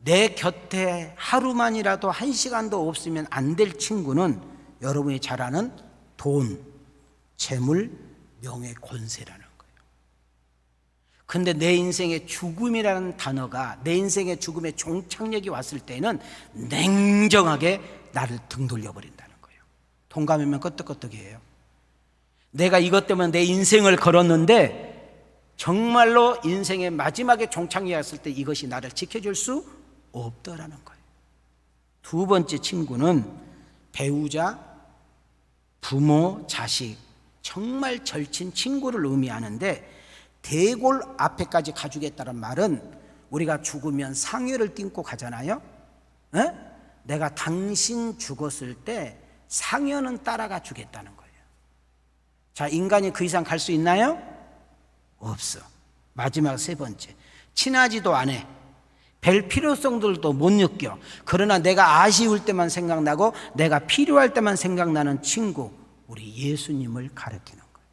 내 곁에 하루만이라도 한 시간도 없으면 안 될 친구는 여러분이 잘 아는 돈, 재물, 명예, 권세라는 거예요. 근데 내 인생의 죽음이라는 단어가, 내 인생의 죽음의 종착역이 왔을 때는 냉정하게 나를 등 돌려버린다는 거예요. 동감이면 끄떡끄떡이에요. 내가 이것 때문에 내 인생을 걸었는데 정말로 인생의 마지막에 종착역이 왔을 때 이것이 나를 지켜줄 수 없더라는 거예요. 두 번째 친구는 배우자, 부모, 자식, 정말 절친 친구를 의미하는데, 대골 앞에까지 가주겠다는 말은 우리가 죽으면 상여를 띵고 가잖아요. 에? 내가 당신 죽었을 때 상여는 따라가 주겠다는 거예요. 자, 인간이 그 이상 갈 수 있나요? 없어. 마지막 세 번째, 친하지도 않아. 별 필요성들도 못 느껴. 그러나 내가 아쉬울 때만 생각나고 내가 필요할 때만 생각나는 친구, 우리 예수님을 가리키는 거예요.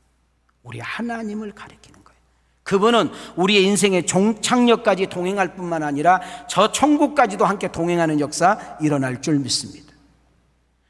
우리 하나님을 가리키는 거예요. 그분은 우리의 인생의 종착역까지 동행할 뿐만 아니라 저 천국까지도 함께 동행하는 역사 일어날 줄 믿습니다.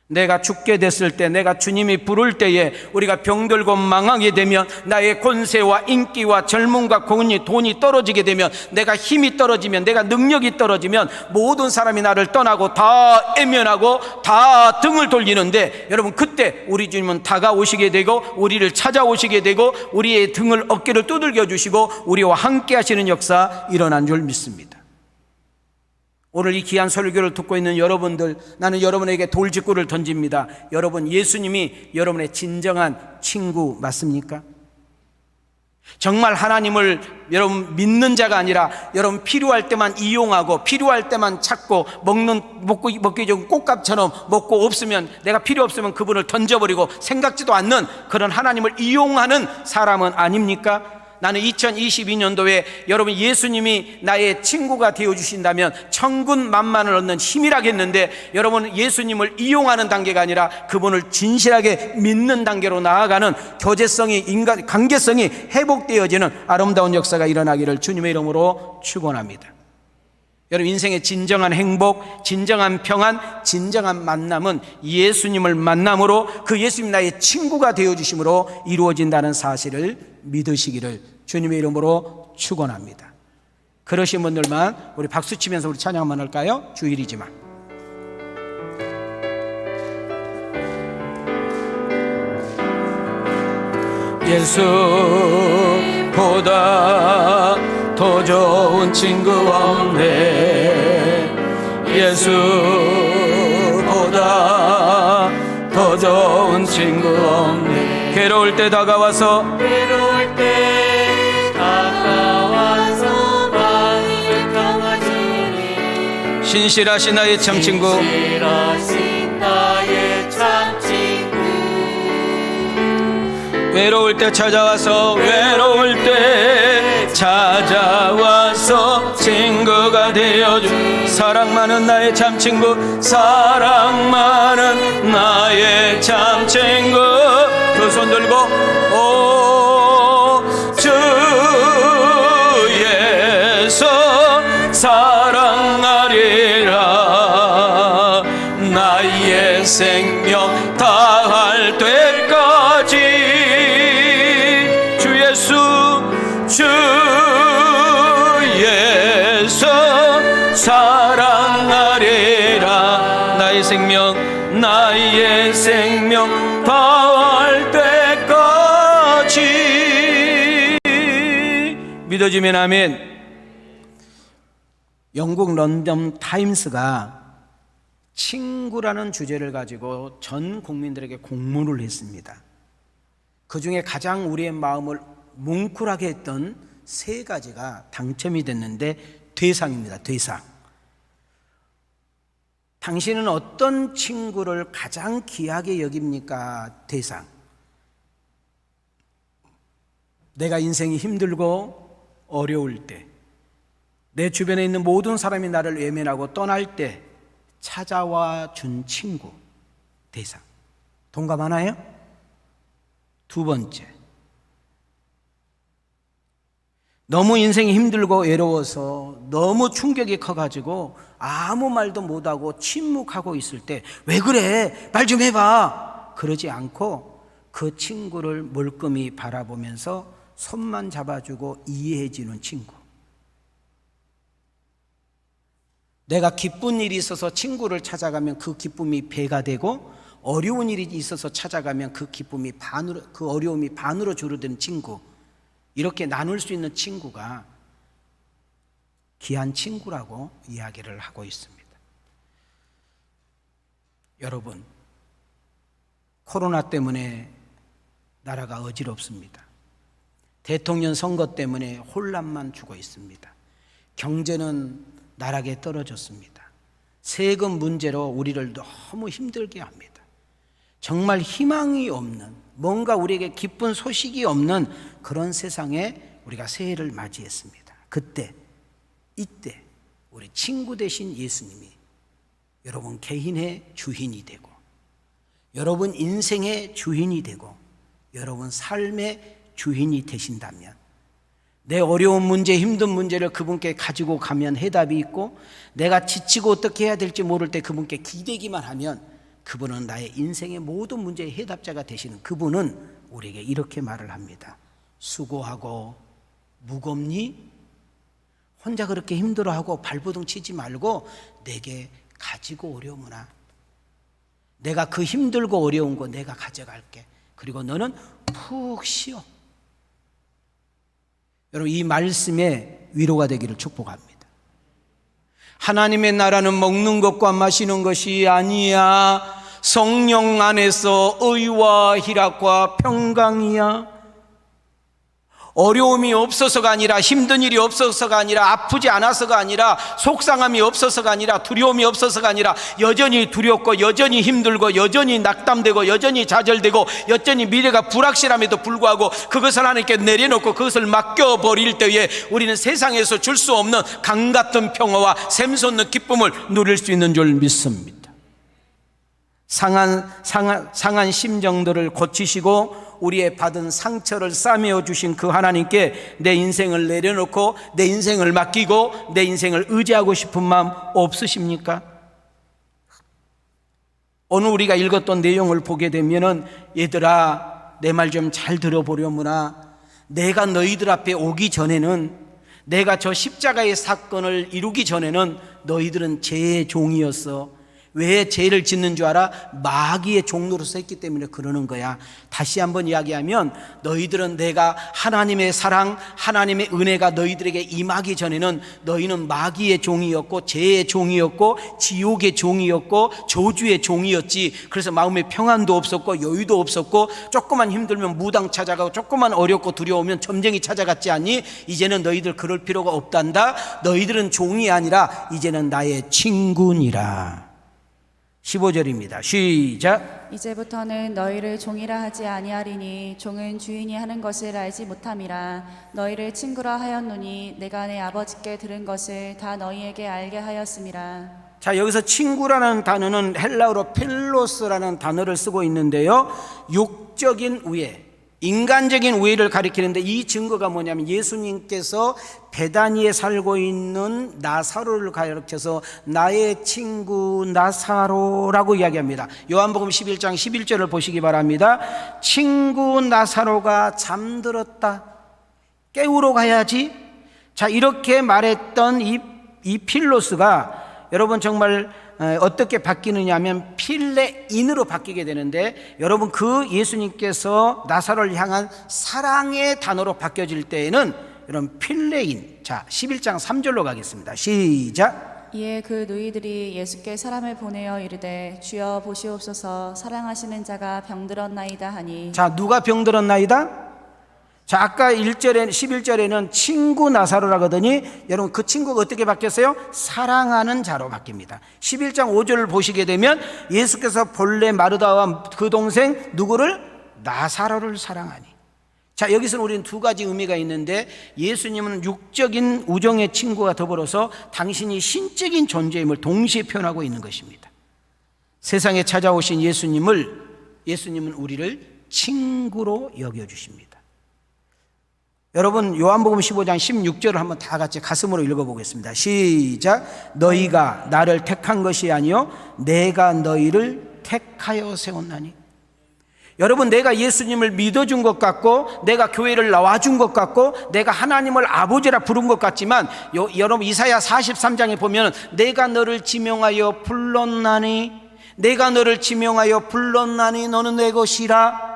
내가 죽게 됐을 때, 내가 주님이 부를 때에 우리가 병들고 망하게 되면, 나의 권세와 인기와 젊음과 돈이 떨어지게 되면, 내가 힘이 떨어지면, 내가 능력이 떨어지면 모든 사람이 나를 떠나고 다 애면하고 다 등을 돌리는데, 여러분 그때 우리 주님은 다가오시게 되고 우리를 찾아오시게 되고 우리의 등을 어깨를 두들겨 주시고 우리와 함께 하시는 역사 일어난 줄 믿습니다. 오늘 이 귀한 설교를 듣고 있는 여러분들, 나는 여러분에게 돌직구를 던집니다. 여러분, 예수님이 여러분의 진정한 친구 맞습니까? 정말 하나님을 여러분 믿는 자가 아니라 여러분 필요할 때만 이용하고 필요할 때만 찾고 먹기 좋은 꽃값처럼 먹고, 없으면, 내가 필요 없으면 그분을 던져버리고 생각지도 않는 그런 하나님을 이용하는 사람은 아닙니까? 나는 2022년도에 여러분 예수님이 나의 친구가 되어주신다면 천군만마를 얻는 힘이라겠는데, 여러분 예수님을 이용하는 단계가 아니라 그분을 진실하게 믿는 단계로 나아가는 교제성이, 관계성이 회복되어지는 아름다운 역사가 일어나기를 주님의 이름으로 축원합니다. 여러분 인생의 진정한 행복, 진정한 평안, 진정한 만남은 예수님을 만남으로, 그 예수님 나의 친구가 되어주심으로 이루어진다는 사실을 믿으시기를 주님의 이름으로 축원합니다. 그러신 분들만 우리 박수치면서 우리 찬양 한번 할까요? 주일이지만. 예수보다 더 좋은 친구 없네. 예수보다 더 좋은 친구 없네. 괴로울 때 다가와서 신실하신 나의 참친구, 외로울 때 찾아와서, 외로울 때 찾아와서 친구가 되어준 사랑 많은 나의 참친구, 사랑 많은 나의 참친구. 두 손 들고 주 예수 사랑하리라. 나의 생명 다할 때까지 주 예수 사랑하리라. 나의 생명 다할 때까지. 믿어지면 아멘. 영국 런던 타임스가 친구라는 주제를 가지고 전 국민들에게 공문을 했습니다. 그 중에 가장 우리의 마음을 뭉클하게 했던 세 가지가 당첨이 됐는데, 대상입니다. 대상. 당신은 어떤 친구를 가장 귀하게 여깁니까? 대상. 내가 인생이 힘들고 어려울 때, 내 주변에 있는 모든 사람이 나를 외면하고 떠날 때 찾아와 준 친구. 대상. 동감하나요? 두 번째, 너무 인생이 힘들고 외로워서 너무 충격이 커가지고 아무 말도 못하고 침묵하고 있을 때, 왜 그래? 말 좀 해봐. 그러지 않고 그 친구를 멀끔히 바라보면서 손만 잡아주고 이해해주는 친구. 내가 기쁜 일이 있어서 친구를 찾아가면 그 기쁨이 배가 되고, 어려운 일이 있어서 찾아가면 그 기쁨이 반으로, 그 어려움이 반으로 줄어드는 친구. 이렇게 나눌 수 있는 친구가 귀한 친구라고 이야기를 하고 있습니다. 여러분, 코로나 때문에 나라가 어지럽습니다. 대통령 선거 때문에 혼란만 주고 있습니다. 경제는 나락에 떨어졌습니다. 세금 문제로 우리를 너무 힘들게 합니다. 정말 희망이 없는, 뭔가 우리에게 기쁜 소식이 없는 그런 세상에 우리가 새해를 맞이했습니다. 그때, 이때 우리 친구 되신 예수님이 여러분 개인의 주인이 되고, 여러분 인생의 주인이 되고 여러분 삶의 주인이 되신다면 내 어려운 문제, 힘든 문제를 그분께 가지고 가면 해답이 있고 내가 지치고 어떻게 해야 될지 모를 때 그분께 기대기만 하면 그분은 나의 인생의 모든 문제의 해답자가 되시는 그분은 우리에게 이렇게 말을 합니다. 수고하고 무겁니? 혼자 그렇게 힘들어하고 발버둥 치지 말고 내게 가지고 오려무나. 내가 그 힘들고 어려운 거 내가 가져갈게. 그리고 너는 푹 쉬어. 여러분 이 말씀에 위로가 되기를 축복합니다. 하나님의 나라는 먹는 것과 마시는 것이 아니야. 성령 안에서 의와 희락과 평강이야. 어려움이 없어서가 아니라 힘든 일이 없어서가 아니라 아프지 않아서가 아니라 속상함이 없어서가 아니라 두려움이 없어서가 아니라 여전히 두렵고 여전히 힘들고 여전히 낙담되고 여전히 좌절되고 여전히 미래가 불확실함에도 불구하고 그것을 하나님께 내려놓고 그것을 맡겨버릴 때에 우리는 세상에서 줄 수 없는 강같은 평화와 샘솟는 기쁨을 누릴 수 있는 줄 믿습니다. 상한 심정들을 고치시고 우리의 받은 상처를 싸매어 주신 그 하나님께 내 인생을 내려놓고 내 인생을 맡기고 내 인생을 의지하고 싶은 마음 없으십니까? 오늘 우리가 읽었던 내용을 보게 되면은 얘들아 내 말 좀 잘 들어보려무나. 내가 너희들 앞에 오기 전에는 내가 저 십자가의 사건을 이루기 전에는 너희들은 죄의 종이었어. 왜 죄를 짓는 줄 알아? 마귀의 종로로서 했기 때문에 그러는 거야. 다시 한번 이야기하면 너희들은 내가 하나님의 사랑, 하나님의 은혜가 너희들에게 임하기 전에는 너희는 마귀의 종이었고 죄의 종이었고 지옥의 종이었고 저주의 종이었지. 그래서 마음에 평안도 없었고 여유도 없었고 조금만 힘들면 무당 찾아가고 조금만 어렵고 두려우면 점쟁이 찾아갔지 않니? 이제는 너희들 그럴 필요가 없단다. 너희들은 종이 아니라 이제는 나의 친구니라. 15절입니다. 시작. 이제부터는 너희를 종이라 하지 아니하리니 종은 주인이 하는 것을 알지 못함이라. 너희를 친구라 하였노니 내가 내 아버지께 들은 것을 다 너희에게 알게 하였음이라. 자, 여기서 친구라는 단어는 헬라어로 필로스라는 단어를 쓰고 있는데요, 육적인 우애, 인간적인 우애를 가리키는데 이 증거가 뭐냐면 예수님께서 베다니에 살고 있는 나사로를 가르쳐서 나의 친구 나사로라고 이야기합니다. 요한복음 11장 11절을 보시기 바랍니다. 친구 나사로가 잠들었다. 깨우러 가야지. 자, 이렇게 말했던 이 필로스가 여러분 정말 어떻게 바뀌느냐 하면 필레인으로 바뀌게 되는데, 여러분 그 예수님께서 나사로를 향한 사랑의 단어로 바뀌어질 때에는 여러분 필레인, 자 11장 3절로 가겠습니다. 시작. 이에 그 누이들이 예수께 사람을 보내어 이르되 주여 보시옵소서 사랑하시는 자가 병들었나이다 하니. 자, 누가 병들었나이다? 자, 아까 1절에 11절에는 친구 나사로라고 하더니 여러분 그 친구가 어떻게 바뀌었어요? 사랑하는 자로 바뀝니다. 11장 5절을 보시게 되면 예수께서 본래 마르다와 그 동생 누구를? 나사로를 사랑하니. 자, 여기서는 우리는 두 가지 의미가 있는데, 예수님은 육적인 우정의 친구와 더불어서 당신이 신적인 존재임을 동시에 표현하고 있는 것입니다. 세상에 찾아오신 예수님은 우리를 친구로 여겨주십니다. 여러분 요한복음 15장 16절을 한번 다 같이 가슴으로 읽어보겠습니다. 시작. 너희가 나를 택한 것이 아니요 내가 너희를 택하여 세웠나니. 여러분 내가 예수님을 믿어준 것 같고 내가 교회를 나와준 것 같고 내가 하나님을 아버지라 부른 것 같지만 여러분 이사야 43장에 보면 내가 너를 지명하여 불렀나니, 내가 너를 지명하여 불렀나니 너는 내 것이라.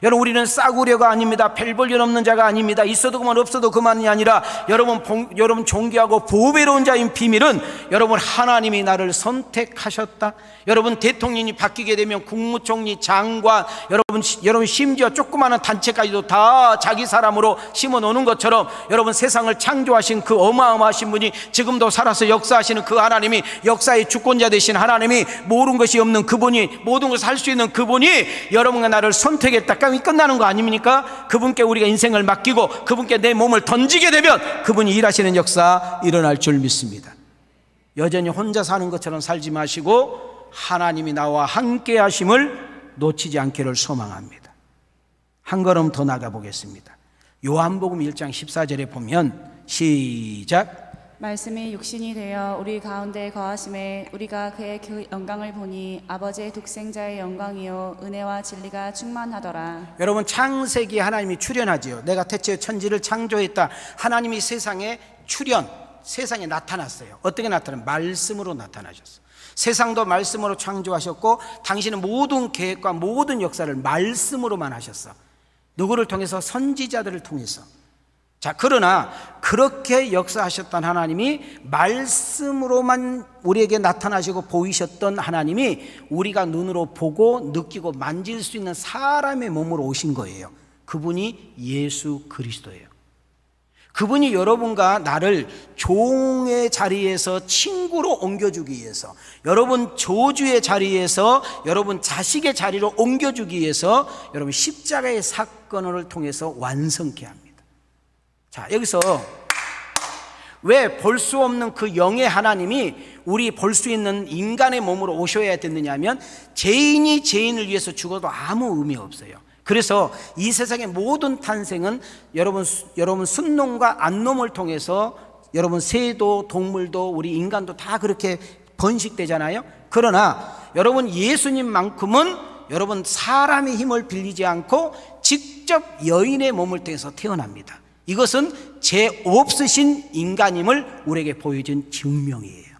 여러분 우리는 싸구려가 아닙니다. 별 볼 일 없는 자가 아닙니다. 있어도 그만 없어도 그만이 아니라 여러분 존귀하고 보배로운 자인 비밀은 여러분 하나님이 나를 선택하셨다. 여러분 대통령이 바뀌게 되면 국무총리, 장관, 여러분 심지어 조그마한 단체까지도 다 자기 사람으로 심어 놓는 것처럼 여러분 세상을 창조하신 그 어마어마하신 분이 지금도 살아서 역사하시는 그 하나님이, 역사의 주권자 되신 하나님이, 모르는 것이 없는 그분이, 모든 것을 할 수 있는 그분이 여러분과 나를 선택했다. 그럼 끝나는 거 아닙니까? 그분께 우리가 인생을 맡기고 그분께 내 몸을 던지게 되면 그분이 일하시는 역사 일어날 줄 믿습니다. 여전히 혼자 사는 것처럼 살지 마시고 하나님이 나와 함께 하심을 놓치지 않기를 소망합니다. 한 걸음 더 나가 보겠습니다. 요한복음 1장 14절에 보면 시작. 말씀이 육신이 되어 우리 가운데 거하심에 우리가 그의 그 영광을 보니 아버지의 독생자의 영광이요 은혜와 진리가 충만하더라. 여러분, 창세기에 하나님이 출현하지요. 내가 태초에 천지를 창조했다. 하나님이 세상에 세상에 나타났어요. 어떻게 나타나요? 말씀으로 나타나셨어요. 세상도 말씀으로 창조하셨고 당신은 모든 계획과 모든 역사를 말씀으로만 하셨어. 누구를 통해서? 선지자들을 통해서. 자, 그러나 그렇게 역사하셨던 하나님이 말씀으로만 우리에게 나타나시고 보이셨던 하나님이 우리가 눈으로 보고 느끼고 만질 수 있는 사람의 몸으로 오신 거예요. 그분이 예수 그리스도예요. 그분이 여러분과 나를 종의 자리에서 친구로 옮겨주기 위해서, 여러분 저주의 자리에서 여러분 자식의 자리로 옮겨주기 위해서 여러분 십자가의 사건을 통해서 완성케 합니다. 자, 여기서 왜 볼 수 없는 그 영의 하나님이 우리 볼 수 있는 인간의 몸으로 오셔야 됐느냐면, 죄인이 죄인을 위해서 죽어도 아무 의미 없어요. 그래서 이 세상의 모든 탄생은 여러분 순놈과 안놈을 통해서 여러분 새도 동물도 우리 인간도 다 그렇게 번식되잖아요. 그러나 여러분 예수님만큼은 여러분 사람의 힘을 빌리지 않고 직접 여인의 몸을 통해서 태어납니다. 이것은 죄 없으신 인간임을 우리에게 보여준 증명이에요.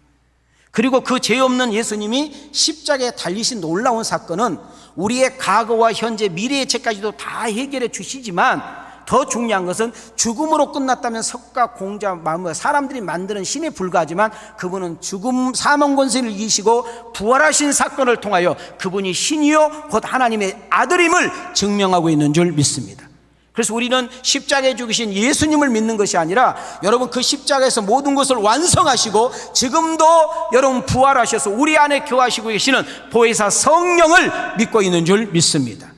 그리고 그 죄 없는 예수님이 십자가에 달리신 놀라운 사건은 우리의 과거와 현재, 미래의 죄까지도 다 해결해 주시지만, 더 중요한 것은 죽음으로 끝났다면 석가 공자 사람들이 만드는 신에 불과하지만 그분은 죽음 사망 권세를 이기시고 부활하신 사건을 통하여 그분이 신이요 곧 하나님의 아들임을 증명하고 있는 줄 믿습니다. 그래서 우리는 십자가에 죽으신 예수님을 믿는 것이 아니라 여러분 그 십자가에서 모든 것을 완성하시고 지금도 여러분 부활하셔서 우리 안에 교하시고 계시는 보혜사 성령을 믿고 있는 줄 믿습니다.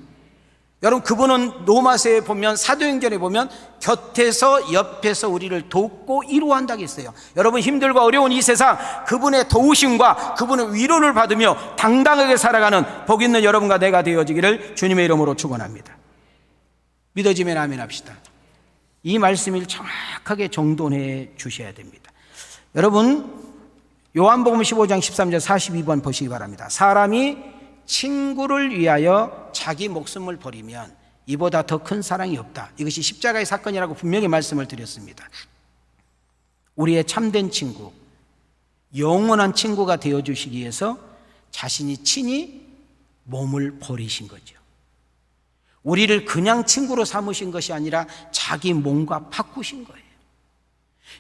여러분 그분은 로마서에 보면, 사도행전에 보면 곁에서 옆에서 우리를 돕고 위로한다고 했어요. 여러분 힘들고 어려운 이 세상 그분의 도우심과 그분의 위로를 받으며 당당하게 살아가는 복 있는 여러분과 내가 되어지기를 주님의 이름으로 축원합니다. 믿어지면 아멘 합시다. 이 말씀을 정확하게 정돈해 주셔야 됩니다. 여러분 요한복음 15장 13절 42번 보시기 바랍니다. 사람이 친구를 위하여 자기 목숨을 버리면 이보다 더 큰 사랑이 없다. 이것이 십자가의 사건이라고 분명히 말씀을 드렸습니다. 우리의 참된 친구, 영원한 친구가 되어주시기 위해서 자신이 친히 몸을 버리신 거죠. 우리를 그냥 친구로 삼으신 것이 아니라 자기 몸과 바꾸신 거예요.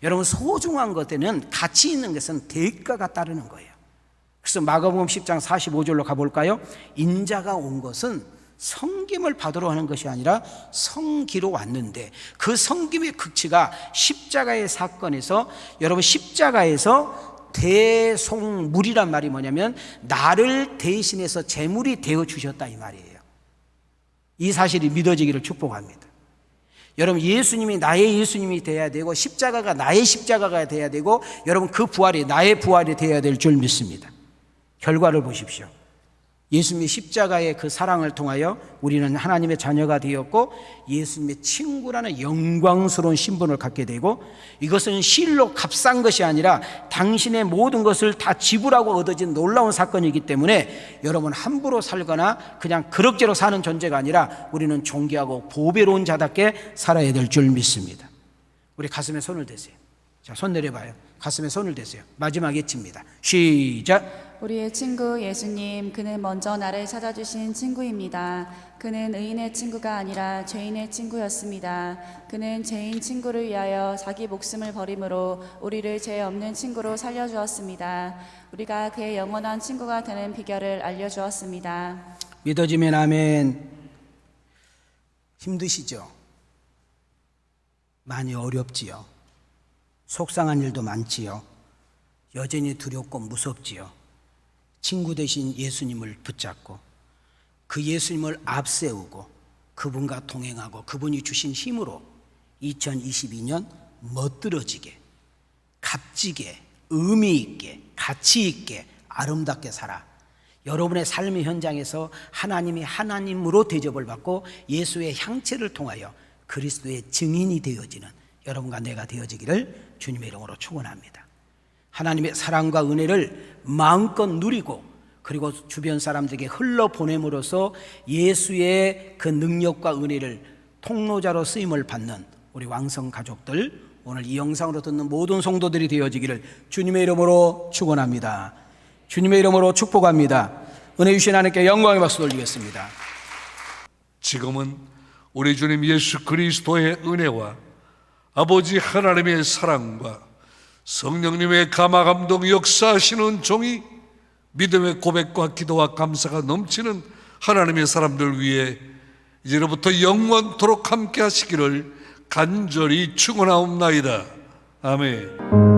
여러분 소중한 것에는 가치 있는 것은 대가가 따르는 거예요. 그래서 마가복음 10장 45절로 가볼까요? 인자가 온 것은 섬김을 받으러 하는 것이 아니라 섬기러 왔는데, 그 섬김의 극치가 십자가의 사건에서, 여러분 십자가에서 대속물이란 말이 뭐냐면 나를 대신해서 제물이 되어주셨다 이 말이에요. 이 사실이 믿어지기를 축복합니다. 여러분 예수님이 나의 예수님이 되어야 되고 십자가가 나의 십자가가 되어야 되고 여러분 그 부활이 나의 부활이 되어야 될 줄 믿습니다. 결과를 보십시오. 예수님의 십자가의 그 사랑을 통하여 우리는 하나님의 자녀가 되었고 예수님의 친구라는 영광스러운 신분을 갖게 되고, 이것은 실로 값싼 것이 아니라 당신의 모든 것을 다 지불하고 얻어진 놀라운 사건이기 때문에 여러분 함부로 살거나 그냥 그럭저럭 사는 존재가 아니라 우리는 존귀하고 보배로운 자답게 살아야 될 줄 믿습니다. 우리 가슴에 손을 대세요. 자, 손 내려봐요. 가슴에 손을 대세요. 마지막 예치입니다. 시작. 우리의 친구 예수님, 그는 먼저 나를 찾아주신 친구입니다. 그는 의인의 친구가 아니라 죄인의 친구였습니다. 그는 죄인 친구를 위하여 자기 목숨을 버림으로 우리를 죄 없는 친구로 살려주었습니다. 우리가 그의 영원한 친구가 되는 비결을 알려주었습니다. 믿어지면 아멘. 힘드시죠? 많이 어렵지요? 속상한 일도 많지요? 여전히 두렵고 무섭지요? 친구 되신 예수님을 붙잡고 그 예수님을 앞세우고 그분과 동행하고 그분이 주신 힘으로 2022년 멋들어지게, 값지게, 의미 있게, 가치 있게, 아름답게 살아 여러분의 삶의 현장에서 하나님이 하나님으로 대접을 받고 예수의 향체를 통하여 그리스도의 증인이 되어지는 여러분과 내가 되어지기를 주님의 이름으로 축원합니다. 하나님의 사랑과 은혜를 마음껏 누리고 그리고 주변 사람들에게 흘러보냄으로써 예수의 그 능력과 은혜를 통로자로 쓰임을 받는 우리 왕성 가족들, 오늘 이 영상으로 듣는 모든 성도들이 되어지기를 주님의 이름으로 축원합니다. 주님의 이름으로 축복합니다. 은혜 주신 하나님께 영광의 박수 돌리겠습니다. 지금은 우리 주님 예수 그리스도의 은혜와 아버지 하나님의 사랑과 성령님의 감화감동 역사하시는 종이 믿음의 고백과 기도와 감사가 넘치는 하나님의 사람들 위해 이제로부터 영원토록 함께 하시기를 간절히 축원하옵나이다. 아멘.